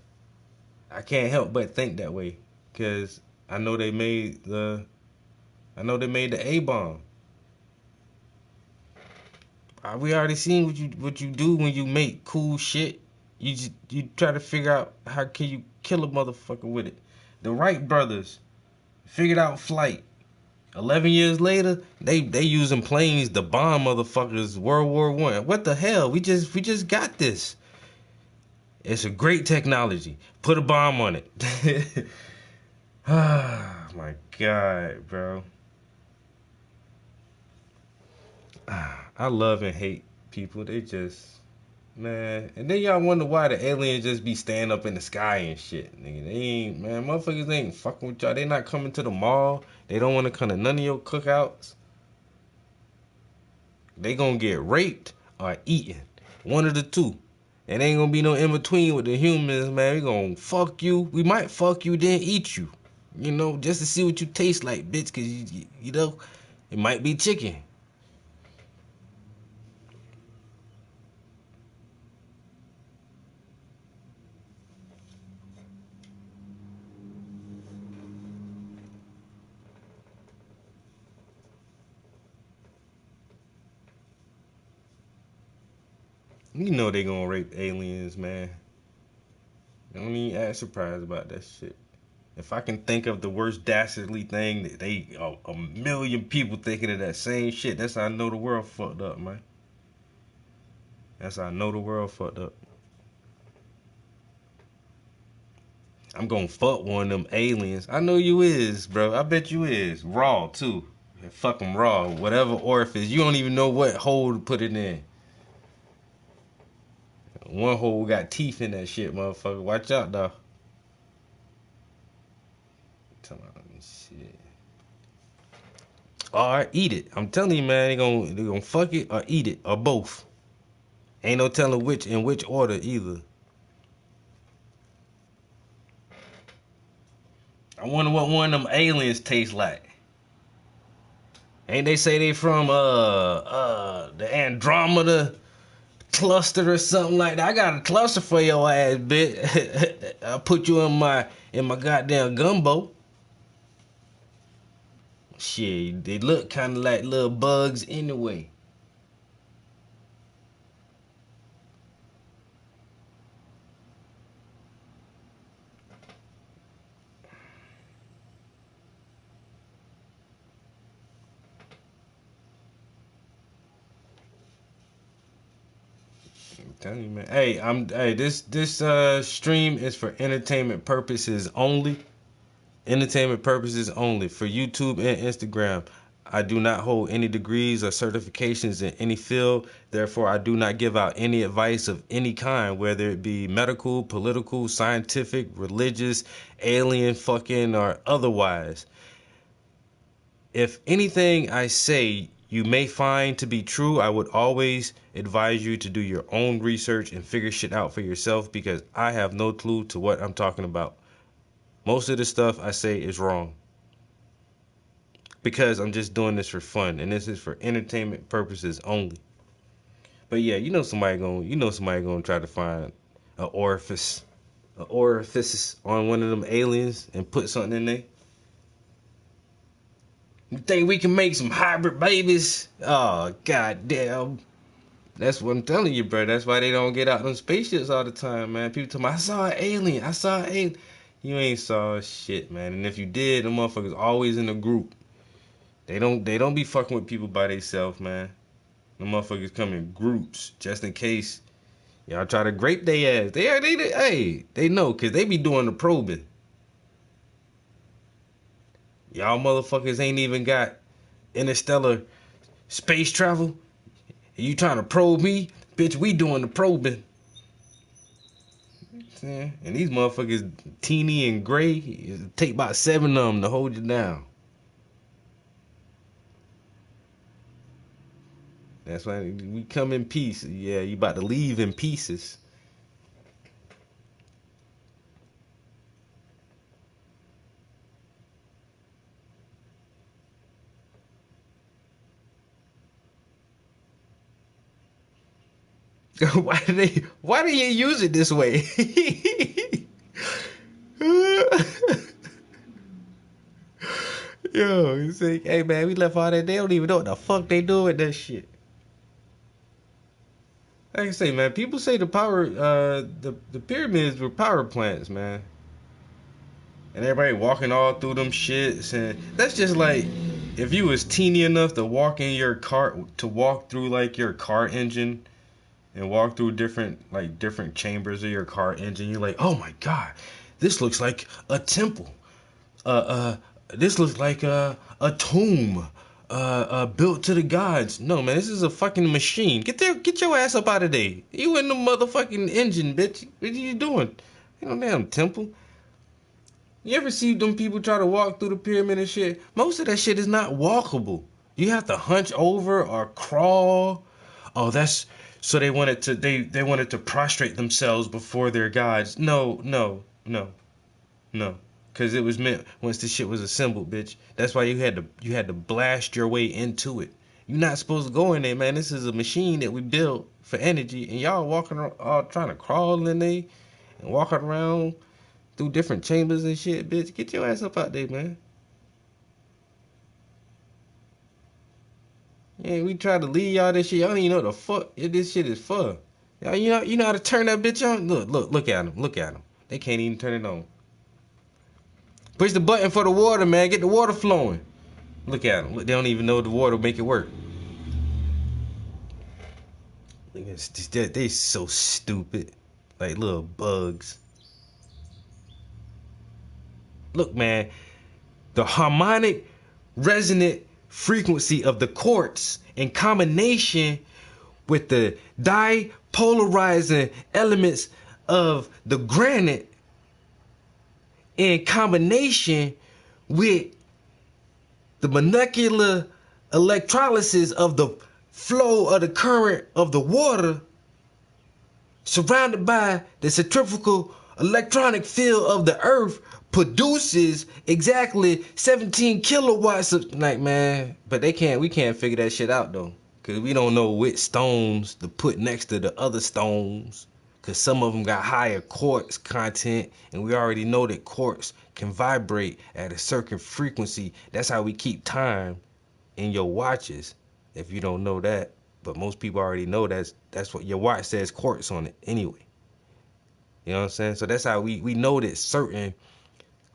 I can't help but think that way, cause I know they made the, I know they made the A bomb. We already seen what you do when you make cool shit. You try to figure out how can you kill a motherfucker with it. The Wright brothers figured out flight. 11 years later, they using planes to bomb motherfuckers. World War I. What the hell? We just got this. It's a great technology. Put a bomb on it. Ah, my God, bro. I love and hate people. They just, man. And then y'all wonder why the aliens just be staying up in the sky and shit. Nigga, they ain't, man, motherfuckers ain't fucking with y'all. They not coming to the mall. They don't want to come to none of your cookouts. They gonna get raped or eaten. One of the two. And ain't gonna be no in between with the humans, man. We gonna fuck you. We might fuck you, then eat you. Just to see what you taste like, bitch. Cause it might be chicken. You know they gonna rape aliens, man. Don't even act surprised about that shit. If I can think of the worst dastardly thing that a million people thinking of that same shit, that's how I know the world fucked up, man. That's how I know the world fucked up. I'm gonna fuck one of them aliens. I know you is, bro. I bet you is. Raw, too. Fuck them raw. Whatever orifice. You don't even know what hole to put it in. One hole got teeth in that shit, motherfucker. Watch out, dog. Shit. Or eat it. I'm telling you, man, they gonna fuck it or eat it or both. Ain't no telling which in which order either. I wonder what one of them aliens taste like. Ain't they say they from the Andromeda cluster or something like that? I got a cluster for your ass, bitch. I'll put you in my goddamn gumbo. Shit, they look kind of like little bugs anyway. I'm telling you, man. Hey, this stream is for entertainment purposes only. Entertainment purposes only for YouTube and Instagram. I do not hold any degrees or certifications in any field. Therefore, I do not give out any advice of any kind, whether it be medical, political, scientific, religious, alien, fucking, or otherwise. If anything I say you may find to be true, I would always advise you to do your own research and figure shit out for yourself, because I have no clue to what I'm talking about. Most of the stuff I say is wrong, because I'm just doing this for fun, and this is for entertainment purposes only. But yeah, you know somebody gonna try to find an orifice on one of them aliens and put something in there. You think we can make some hybrid babies? Oh, goddamn. That's what I'm telling you, bro. That's why they don't get out on spaceships all the time, man. People tell me, I saw an alien. You ain't saw shit, man. And if you did, them motherfuckers always in a group. They don't be fucking with people by themselves, man. Them motherfuckers come in groups just in case y'all try to grape their ass. They know, because they be doing the probing. Y'all motherfuckers ain't even got interstellar space travel. You trying to probe me? Bitch, we doing the probing. And these motherfuckers teeny and gray. It take about 7 of them to hold you down. That's why we come in peace. Yeah, you about to leave in pieces. Why do you use it this way? Yo, you say, hey man, we left all that. They don't even know what the fuck they do with that shit. Like I say, man, people say the pyramids were power plants, man. And everybody walking all through them shits, and that's just like if you was teeny enough to walk through like your car engine and walk through different chambers of your car engine. You're like, oh my god, this looks like a temple. This looks like a tomb. Built to the gods. No, man, this is a fucking machine. Get your ass up out of there. You in the motherfucking engine, bitch. What are you doing? Ain't no damn temple. You ever see them people try to walk through the pyramid and shit? Most of that shit is not walkable. You have to hunch over or crawl. Oh, that's so they wanted to prostrate themselves before their gods. No. Cause it was meant once this shit was assembled, bitch. That's why you had to blast your way into it. You're not supposed to go in there, man. This is a machine that we built for energy, and y'all walking around, all trying to crawl in there and walking around through different chambers and shit, bitch. Get your ass up out there, man. Yeah, we try to leave y'all this shit. Y'all don't even know what the fuck this shit is for. You know how to turn that bitch on? Look at them. Look at them. They can't even turn it on. Push the button for the water, man. Get the water flowing. Look at them. Look, they don't even know the water will make it work. They so stupid. Like little bugs. Look, man. The harmonic resonant frequency of the quartz in combination with the dipolarizing elements of the granite in combination with the molecular electrolysis of the flow of the current of the water surrounded by the centrifugal electronic field of the earth produces exactly 17 kilowatts of, like, man, but we can't figure that shit out though, because we don't know which stones to put next to the other stones, because some of them got higher quartz content, and we already know that quartz can vibrate at a certain frequency. That's how we keep time in your watches, if you don't know that. But most people already know that's what your watch says, quartz on it anyway. You know what I'm saying? So that's how we know that certain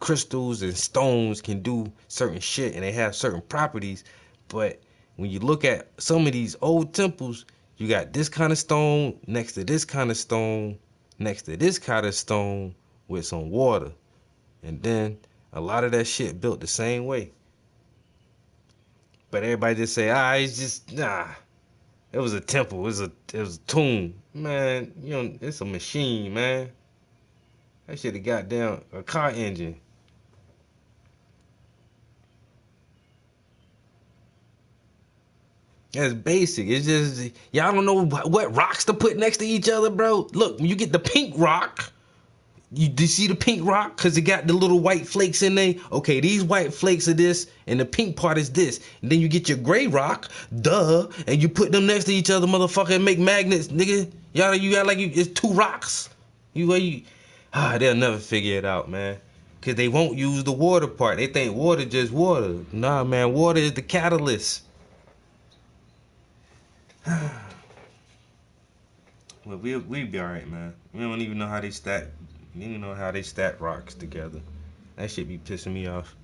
crystals and stones can do certain shit and they have certain properties. But when you look at some of these old temples, you got this kind of stone next to this kind of stone next to this kind of stone with some water, and then a lot of that shit built the same way. But everybody just say, it's just it was a temple, it was a tomb. Man, you know, it's a machine, man. That shit have got down a car engine. That's basic. It's just, y'all don't know what rocks to put next to each other, bro. Look, when you get the pink rock, you see the pink rock? Because it got the little white flakes in there. Okay, these white flakes are this, and the pink part is this. And then you get your gray rock, and you put them next to each other, motherfucker, and make magnets, nigga. Y'all, you got like it's two rocks. They'll never figure it out, man. Because they won't use the water part. They think water just water. Nah, man, water is the catalyst. Well, we'll be alright, man. We don't even know how they stack. We don't even know how they stack rocks together. That shit be pissing me off.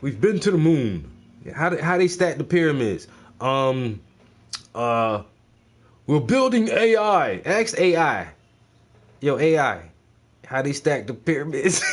We've been to the moon. How they stack the pyramids? We're building AI. Ask AI. Yo, AI. How they stack the pyramids?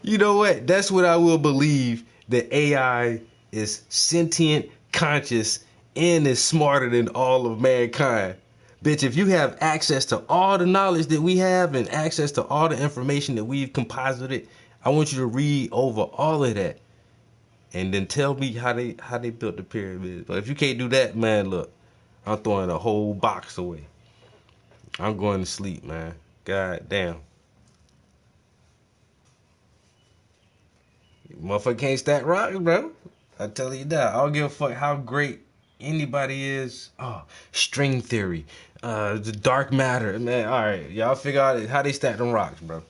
You know what? That's what I will believe, that AI is sentient, conscious, and is smarter than all of mankind. Bitch, if you have access to all the knowledge that we have and access to all the information that we've composited, I want you to read over all of that and then tell me how they built the pyramids. But if you can't do that, man, look, I'm throwing a whole box away. I'm going to sleep, man. God damn. Motherfucker can't stack rocks, bro. I tell you that. I don't give a fuck how great anybody is. Oh, string theory. The dark matter. Man, alright. Y'all figure out how they stack them rocks, bro.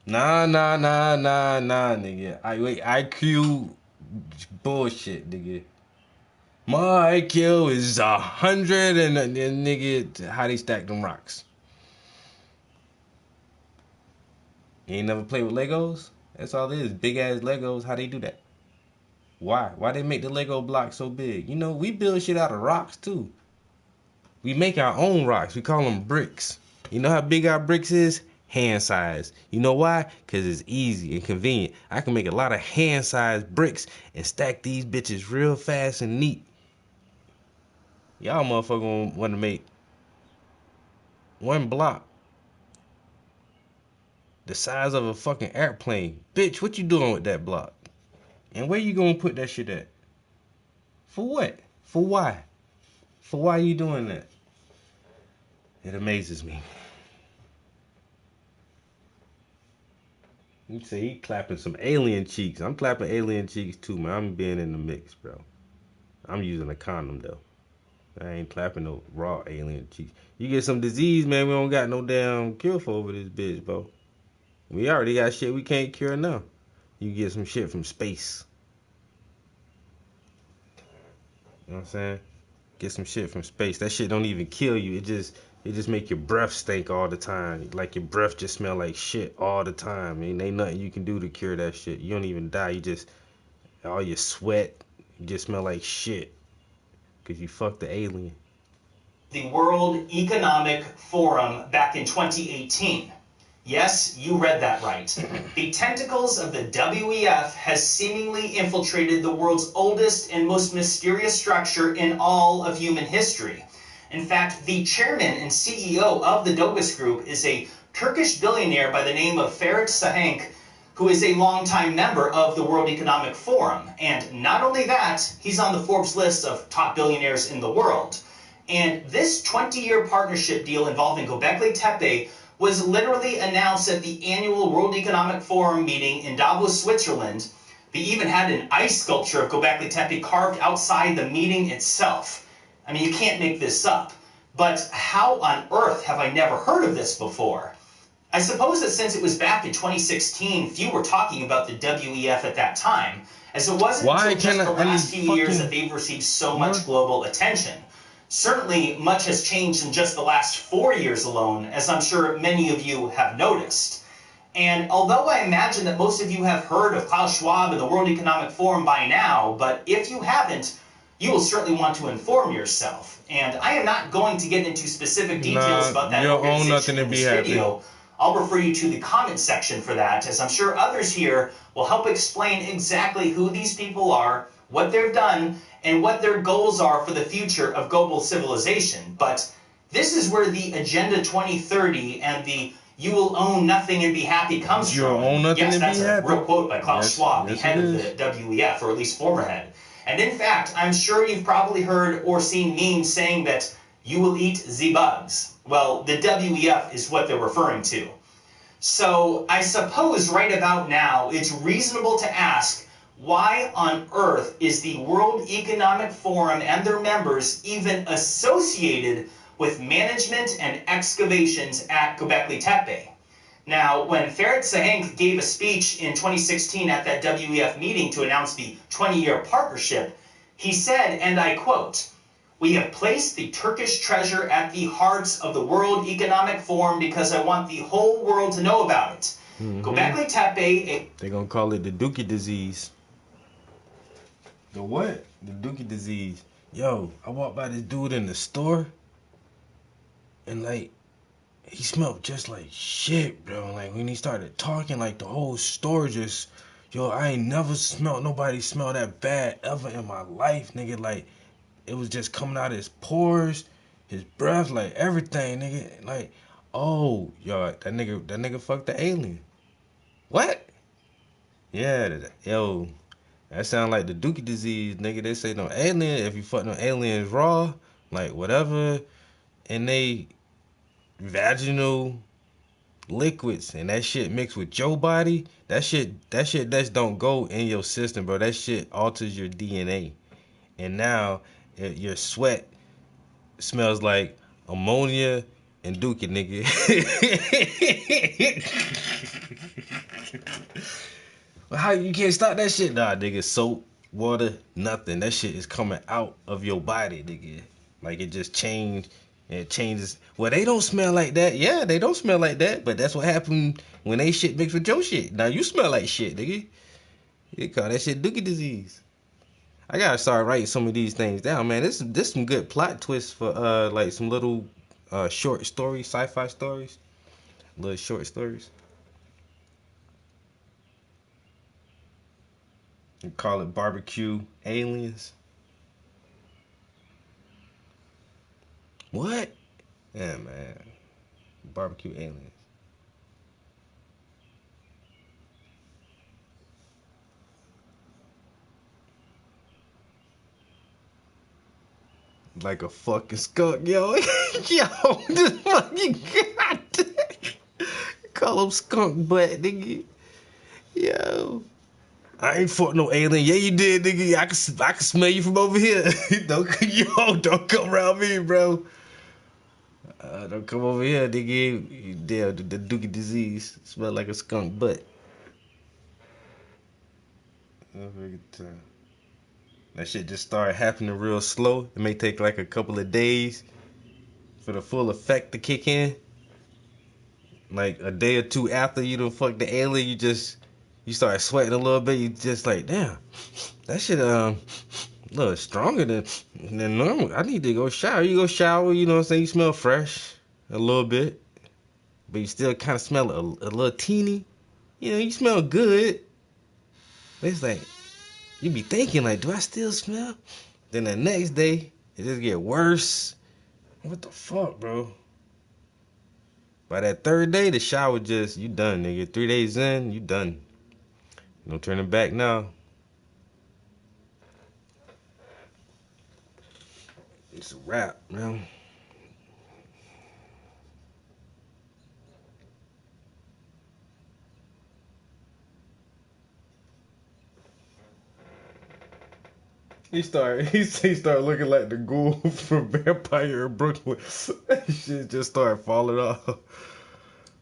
Nah, nigga. IQ bullshit, nigga. My IQ is 100 and nigga, how they stack them rocks. You ain't never played with Legos? That's all it is. Big ass Legos. How they do that? Why? Why they make the Lego block so big? You know, we build shit out of rocks too. We make our own rocks. We call them bricks. You know how big our bricks is? Hand size. You know why? Because it's easy and convenient. I can make a lot of hand sized bricks and stack these bitches real fast and neat. Y'all motherfucker want to make one block the size of a fucking airplane. Bitch, what you doing with that block? And where you gonna put that shit at? For what? For why? For why you doing that? It amazes me. You say he clapping some alien cheeks. I'm clapping alien cheeks too, man. I'm being in the mix, bro. I'm using a condom though. I ain't clapping no raw alien cheeks. You get some disease, man, we don't got no damn cure for over this bitch, bro. We already got shit we can't cure now. you get some shit from space. You know what I'm saying? Get some shit from space. That shit don't even kill you. It just make your breath stink all the time. Like your breath just smell like shit all the time. And ain't nothing you can do to cure that shit. You don't even die. You just, all your sweat, you just smell like shit. Cause you fucked the alien. The World Economic Forum back in 2018. Yes, you read that right. The tentacles of the WEF has seemingly infiltrated the world's oldest and most mysterious structure in all of human history. In fact, the chairman and CEO of the Dobis Group is a Turkish billionaire by the name of Ferit Sahenk, who is a longtime member of the World Economic Forum. And not only that, he's on the Forbes list of top billionaires in the world. And this 20-year partnership deal involving Göbekli Tepe was literally announced at the annual World Economic Forum meeting in Davos, Switzerland. They even had an ice sculpture of Göbekli Tepe carved outside the meeting itself. I mean, you can't make this up. But how on earth have I never heard of this before? I suppose that since it was back in 2016, few were talking about the WEF at that time, as it wasn't until just the last few years that they've received so much global attention. Certainly, much has changed in just the last 4 years alone, as I'm sure many of you have noticed. And although I imagine that most of you have heard of Klaus Schwab and the World Economic Forum by now, but if you haven't, you will certainly want to inform yourself. And I am not going to get into specific details about that organization in this video. I'll refer you to the comment section for that, as I'm sure others here will help explain exactly who these people are, what they've done, and what their goals are for the future of global civilization. But this is where the Agenda 2030 and the "you will own nothing and be happy" comes from. Yes, that's a real quote by Klaus Schwab, the head of the WEF, or at least former head. And in fact, I'm sure you've probably heard or seen memes saying that you will eat the bugs. Well, the WEF is what they're referring to. So I suppose right about now, it's reasonable to ask, why on earth is the World Economic Forum and their members even associated with management and excavations at Göbekli Tepe? Now, when Ferit Sahenk gave a speech in 2016 at that WEF meeting to announce the 20-year partnership, he said, and I quote, "We have placed the Turkish treasure at the heart of the World Economic Forum because I want the whole world to know about it. Göbekli Tepe..." They're going to call it the Dookie disease. The what? The Dookie disease. Yo, I walked by this dude in the store, and like, he smelled just like shit, bro. Like, when he started talking, like, the whole store just, yo, I ain't never smelled nobody smell that bad ever in my life, nigga. Like, it was just coming out of his pores, his breath, like, everything, nigga. Like, oh, yo, that nigga fucked the alien. What? Yeah, yo, that sound like the Dookie disease, nigga. They say no alien, if you fuck no aliens raw, like, whatever, and they vaginal liquids and that shit mixed with your body, that shit just don't go in your system, bro. That shit alters your DNA, and now your sweat smells like ammonia and Dookie, nigga. But how you can't stop that shit? Nah, nigga, soap, water, nothing. That shit is coming out of your body, nigga. Like, it just changed. It changes. Well, they don't smell like that. Yeah, they don't smell like that. But that's what happened when they shit mixed with your shit. Now you smell like shit, nigga. They call that shit Dookie disease. I gotta start writing some of these things down, man. This some good plot twists for like some little short stories, sci-fi stories, little short stories. You call it barbecue aliens. What? Yeah, man. Barbecue aliens. Like a fucking skunk, yo. Yo, this fucking god. Call him skunk butt, nigga. Yo. I ain't fought no alien. Yeah, you did, nigga. I can smell you from over here. Don't come around me, bro. Don't come over here, nigga. Damn, the Dookie disease. Smell like a skunk butt. That shit just started happening real slow. It may take like a couple of days for the full effect to kick in. Like a day or two after you done fuck the alien, you start sweating a little bit. You just like, damn, that shit a little stronger than normal. I need to go shower. You go shower, you know what I'm saying? You smell fresh a little bit, but you still kind of smell a little teeny. You know, you smell good. But it's like you be thinking like, do I still smell? Then the next day, it just get worse. What the fuck, bro? By that third day, the shower you done, nigga. 3 days in, you done. No turning back now. It's a wrap, man. He start looking like the ghoul from Vampire in Brooklyn. Shit just started falling off.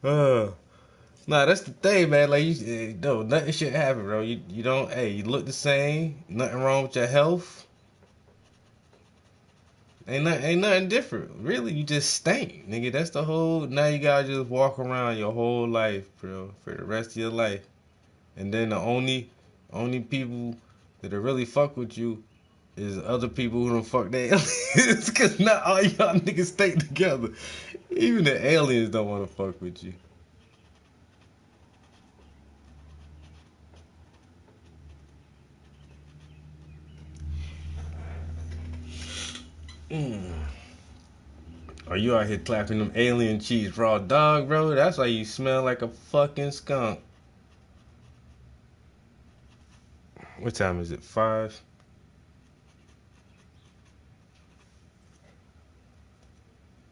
Nah, that's the thing, man. Like no, nothing should happen, bro. You don't. Hey, you look the same. Nothing wrong with your health. Ain't nothing different. Really, you just stink, nigga. That's the whole. Now you gotta just walk around your whole life, bro, for the rest of your life. And then the only people that'll really fuck with you is other people who don't fuck their aliens. Cause not all y'all niggas stay together. Even the aliens don't wanna fuck with you. Are you out here clapping them alien cheeks raw dog, bro? That's why you smell like a fucking skunk. What time is it? 5?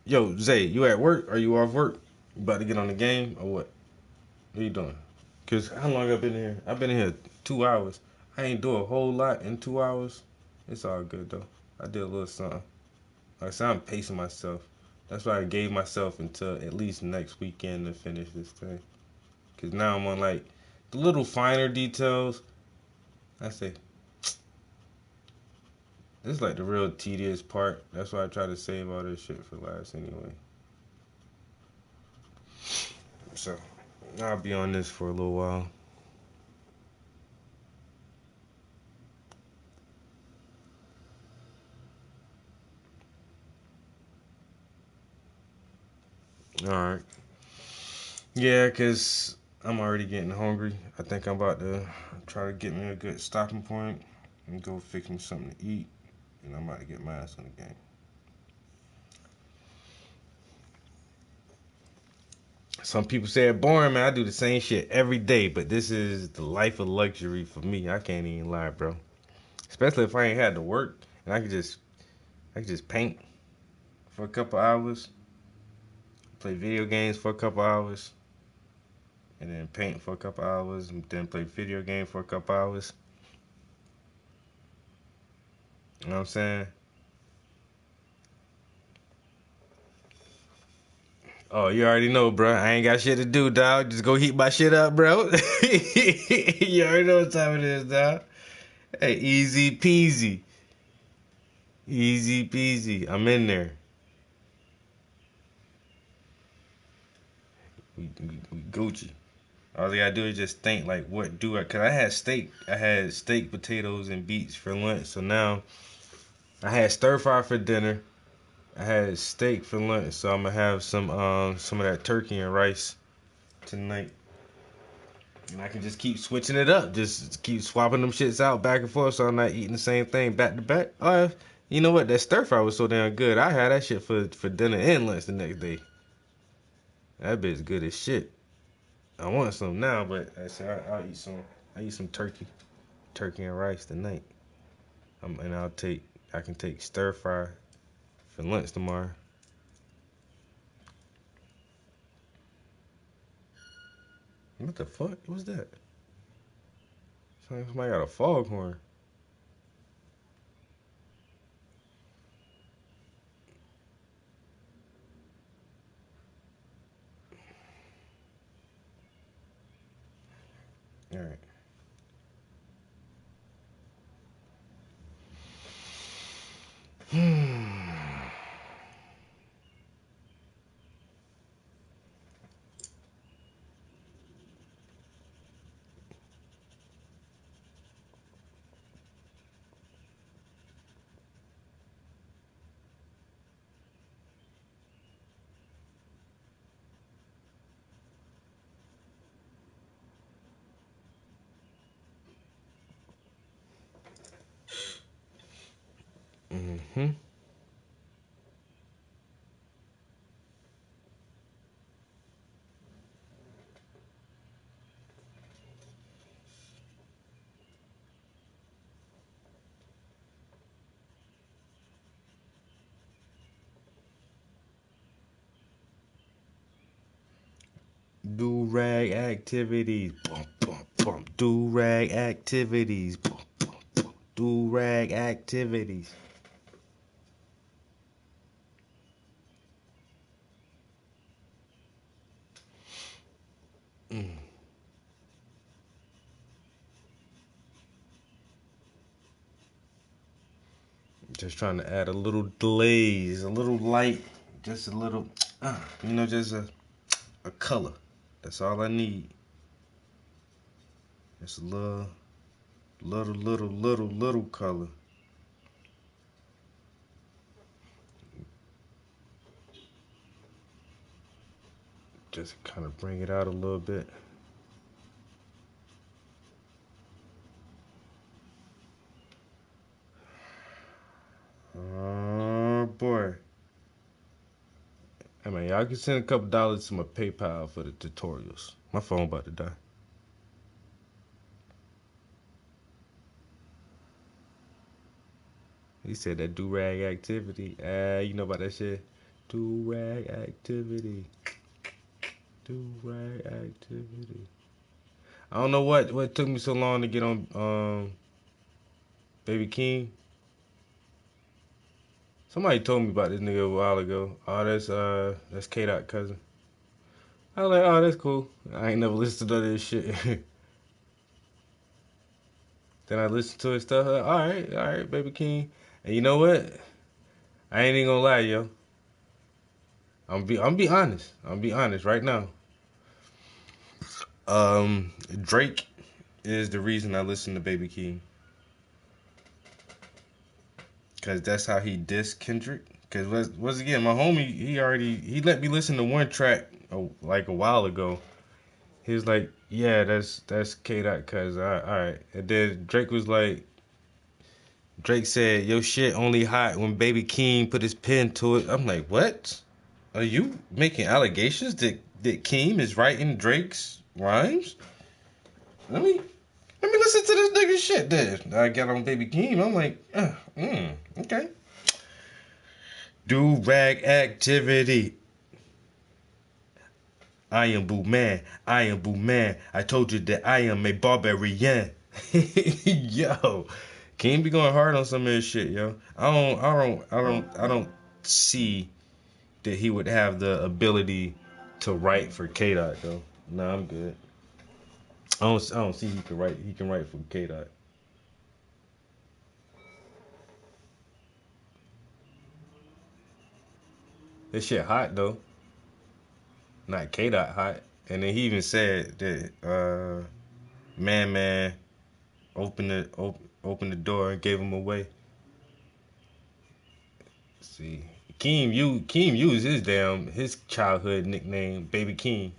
Yo, Zay, you at work? Are you off work? You about to get on the game or what? What you doing? Cause how long I've been here? I've been here 2 hours. I ain't do a whole lot in 2 hours. It's all good though. I did a little something. Like I said, I'm pacing myself. That's why I gave myself until at least next weekend to finish this thing. Cause now I'm on like the little finer details. I say this is like the real tedious part. That's why I try to save all this shit for last anyway. So I'll be on this for a little while. Alright. Yeah, cause I'm already getting hungry. I think I'm about to try to get me a good stopping point and go fix me something to eat. And I'm about to get my ass on the game. Some people say it boring, man. I do the same shit every day, but this is the life of luxury for me. I can't even lie, bro. Especially if I ain't had to work and I could just paint for a couple hours, play video games for a couple hours, and then paint for a couple hours, and then play video game for a couple hours. You know what I'm saying? Oh, you already know, bro. I ain't got shit to do, dog. Just go heat my shit up, bro. You already know what time it is, dog. Hey, easy peasy. Easy peasy. I'm in there. We Gucci. All I gotta do is just think like, what do I? Cause I had steak. I had steak, potatoes, and beets for lunch. So now I had stir fry for dinner. I had steak for lunch. So I'm gonna have some of that turkey and rice tonight. And I can just keep switching it up. Just keep swapping them shits out back and forth so I'm not eating the same thing back to back. Oh, you know what? That stir fry was so damn good. I had that shit for dinner and lunch the next day. That bitch good as shit. I want some now, but I said I'll eat some. I eat some turkey and rice tonight. And I can take stir fry for lunch tomorrow. What the fuck? What's that? Somebody got a foghorn. All right. Mm-hmm. Do rag activities. Bump, bump, bump. Do rag activities. Bump, bump, bump. Do rag activities. Just trying to add a little glaze, a little light, just a little, just a color. That's all I need. Just a little color. Just kind of bring it out a little bit. Oh boy. Hey man, y'all can send a couple dollars to my PayPal for the tutorials. My phone about to die. He said that do-rag activity. You know about that shit? Do-rag activity. Do-rag activity. I don't know what took me so long to get on Baby King. Somebody told me about this nigga a while ago. Oh, that's K-Dot cousin. I was like, oh, that's cool. I ain't never listened to none of this shit. Then I listened to his stuff. All right, Baby King. And you know what? I ain't even gonna lie, yo. I'm be honest. I'm be honest right now. Drake is the reason I listen to Baby King. Cause that's how he dissed Kendrick. Cause once again, my homie, he let me listen to one track like a while ago. He was like, yeah, that's K-Dot cuz alright. And then Drake said, your shit only hot when Baby King put his pen to it. I'm like, what? Are you making allegations that Keem is writing Drake's rhymes? Let me listen to this nigga shit then. I got on Baby Keem. I'm like, okay. Do rag activity. I am Boo Man. I am Boo Man. I told you that I am a barbarian. Yo, Keem be going hard on some of this shit, yo. I don't see that he would have the ability to write for K-Dot though. Nah, I'm good. I don't see he can write for K-Dot. This shit hot though. Not K-Dot hot. And then he even said that Man opened the door and gave him away. Let's see. Keem used his childhood nickname, Baby Keem.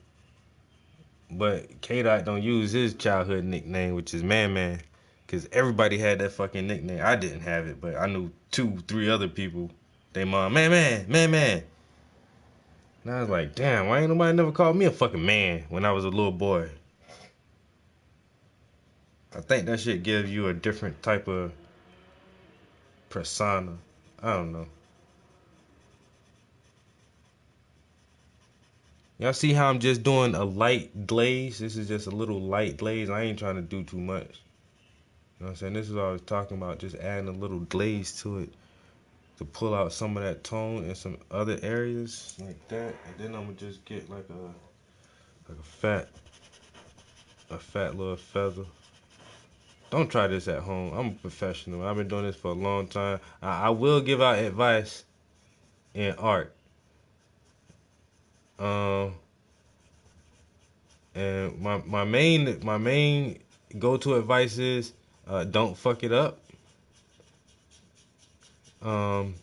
But K-Dot don't use his childhood nickname, which is Man. Cause everybody had that fucking nickname. I didn't have it, but I knew 2-3 other people. They mom, Man. And I was like, damn, why ain't nobody never called me a fucking man when I was a little boy? I think that shit gives you a different type of persona. I don't know. Y'all see how I'm just doing a light glaze? This is just a little light glaze. I ain't trying to do too much. You know what I'm saying? This is what I was talking about, just adding a little glaze to it to pull out some of that tone in some other areas like that. And then I'm gonna just get like a fat little feather. Don't try this at home. I'm a professional. I've been doing this for a long time. I will give out advice in art. And my main go-to advice is don't fuck it up. And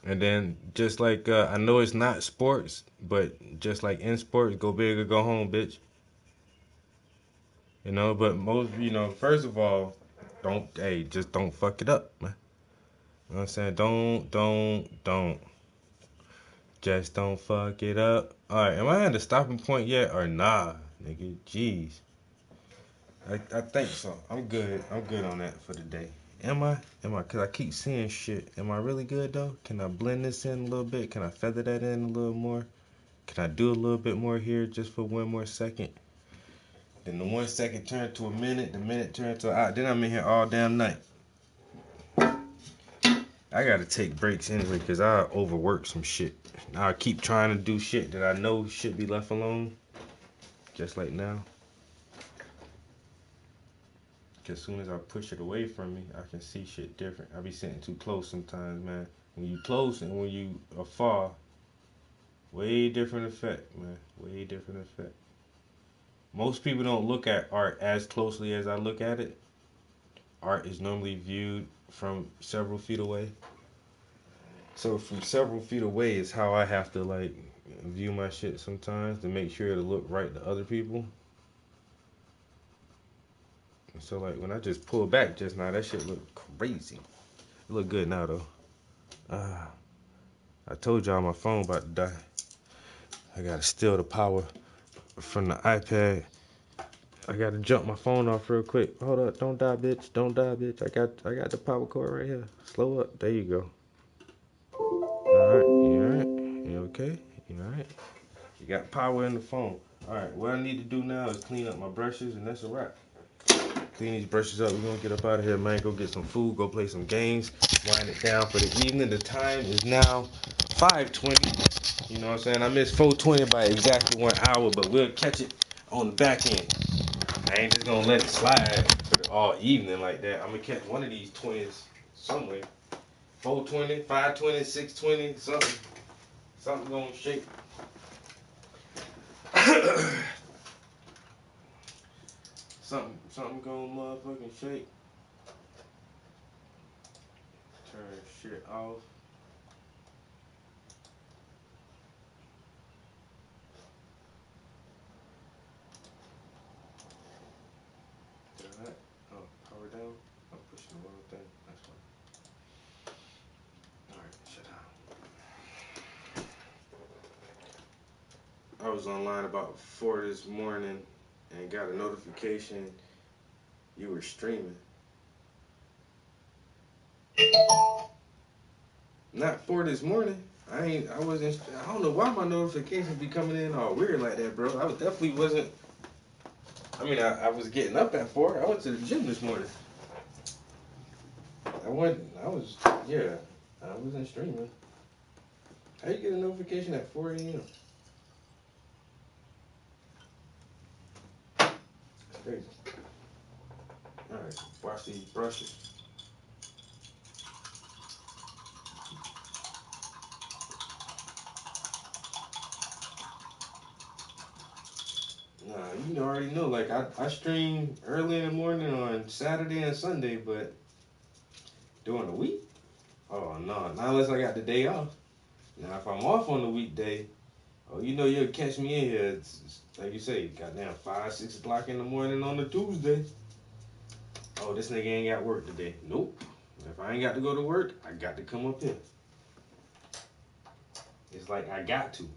then just like I know it's not sports, but just like in sports, go big or go home, bitch. You know, but first of all, just don't fuck it up, man. You know what I'm saying? Don't. Just don't fuck it up. Alright, am I at the stopping point yet or nah, nigga? Jeez. I think so. I'm good on that for the day. Am I? Cause I keep seeing shit. Am I really good though? Can I blend this in a little bit? Can I feather that in a little more? Can I do a little bit more here just for 1 more second? Then the 1 second turn to a minute, the minute turn to an hour. Then I'm in here all damn night. I gotta take breaks anyway because I overwork some shit. I keep trying to do shit that I know should be left alone. Just like now. Cause as soon as I push it away from me, I can see shit different. I be sitting too close sometimes, man. When you close and when you are far, way different effect, man. Way different effect. Most people don't look at art as closely as I look at it. Art is normally viewed from several feet away. So from several feet away is how I have to like view my shit sometimes to make sure it'll look right to other people. So like when I just pull back just now, that shit look crazy. It look good now though. I told y'all my phone about to die. I gotta steal the power from the iPad. I gotta jump my phone off real quick. Hold up, don't die, bitch. Don't die, bitch. I got the power cord right here. Slow up. There you go. Alright, you alright? You okay? You alright? You got power in the phone. Alright, what I need to do now is clean up my brushes and that's a wrap. Clean these brushes up. We're gonna get up out of here, man. Go get some food, go play some games, wind it down for the evening. The time is now 5:20. You know what I'm saying? I missed 4:20 by exactly 1 hour, but we'll catch it on the back end. I ain't just gonna let it slide for all evening like that. I'm gonna catch one of these 20s somewhere. 4:20, 5:20, 6:20, something. Something gonna shake. Something gonna motherfucking shake. Turn shit off. Alright. Oh, power down. I'm pushing the wrong thing. That's why. Alright, shut down. I was online about 4 this morning and got a notification you were streaming. Not 4 this morning. I don't know why my notifications be coming in all weird like that, bro. I definitely wasn't. I mean, I was getting up at 4. I went to the gym this morning. I wasn't streaming. How you get a notification at 4 a.m.? That's crazy. Alright, wash these brushes. Nah, you already know, like, I stream early in the morning on Saturday and Sunday, but during the week? Oh, no, not unless I got the day off. Now, if I'm off on the weekday, you'll catch me in here, it's like you say, goddamn 5, 6 o'clock in the morning on a Tuesday. Oh, this nigga ain't got work today. Nope. If I ain't got to go to work, I got to come up here. It's like I got to.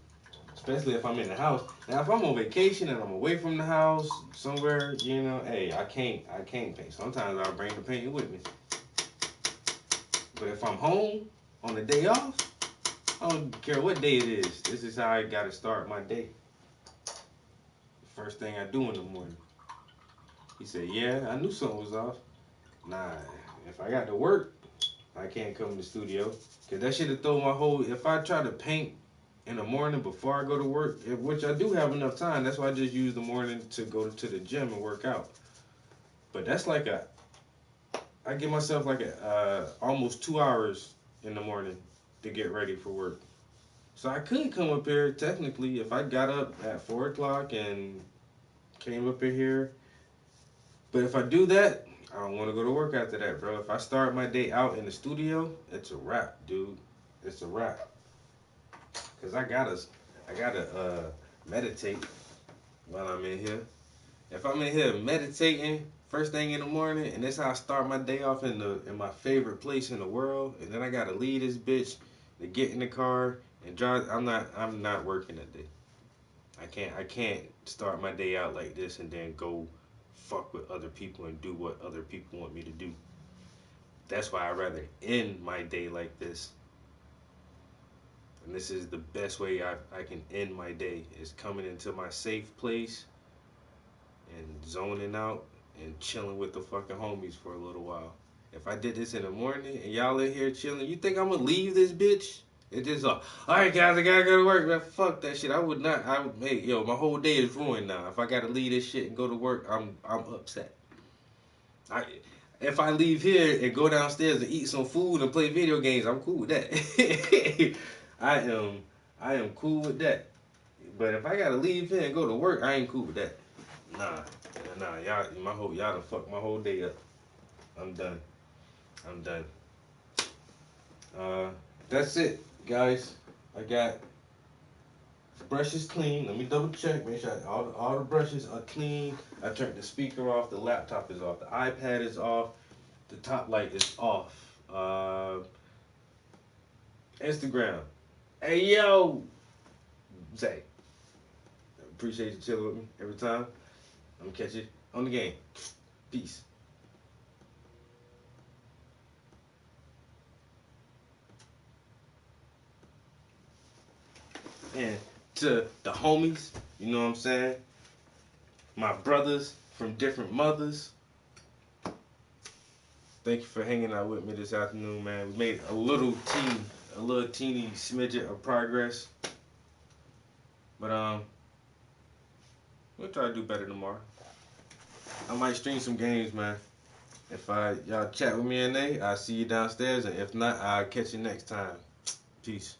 Especially if I'm in the house. Now, if I'm on vacation and I'm away from the house somewhere, hey, I can't paint. Sometimes I'll bring the paint with me. But if I'm home on a day off, I don't care what day it is. This is how I got to start my day. First thing I do in the morning. He said, yeah, I knew something was off. Nah, if I got to work, I can't come to the studio. Because that shit would throw my whole... If I try to paint in the morning before I go to work, which I do have enough time, that's why I just use the morning to go to the gym and work out. But that's like I give myself like almost 2 hours in the morning to get ready for work. So I could come up here technically if I got up at 4 o'clock and came up in here. But if I do that, I don't want to go to work after that, bro. If I start my day out in the studio, it's a wrap, dude. It's a wrap. Cause I gotta meditate while I'm in here. If I'm in here meditating first thing in the morning, and that's how I start my day off in my favorite place in the world. And then I gotta leave this bitch to get in the car and drive. I'm not working that day. I can't start my day out like this and then go fuck with other people and do what other people want me to do. That's why I'd rather end my day like this. And this is the best way I can end my day, is coming into my safe place and zoning out and chilling with the fucking homies for a little while. If I did this in the morning and y'all in here chilling, you think I'm gonna leave this bitch? It's just alright guys, I gotta go to work, man. Fuck that shit. I would not. Hey, yo, my whole day is ruined now. If I gotta leave this shit and go to work, I'm upset. If I leave here and go downstairs and eat some food and play video games, I'm cool with that. I am cool with that. But if I gotta leave here and go to work, I ain't cool with that. Nah, y'all done fucked my whole day up. I'm done. That's it, guys. I got brushes clean. Let me double check, make sure all the brushes are clean. I turned the speaker off, the laptop is off, the iPad is off, the top light is off. Instagram. Hey yo, Zay. Appreciate you chilling with me every time. I'm gonna catch you on the game. Peace. And to the homies, you know what I'm saying? My brothers from different mothers. Thank you for hanging out with me this afternoon, man. We made a little teeny smidget of progress. But we'll try to do better tomorrow. I might stream some games, man. If y'all chat with me in there, I'll see you downstairs, and if not, I'll catch you next time. Peace.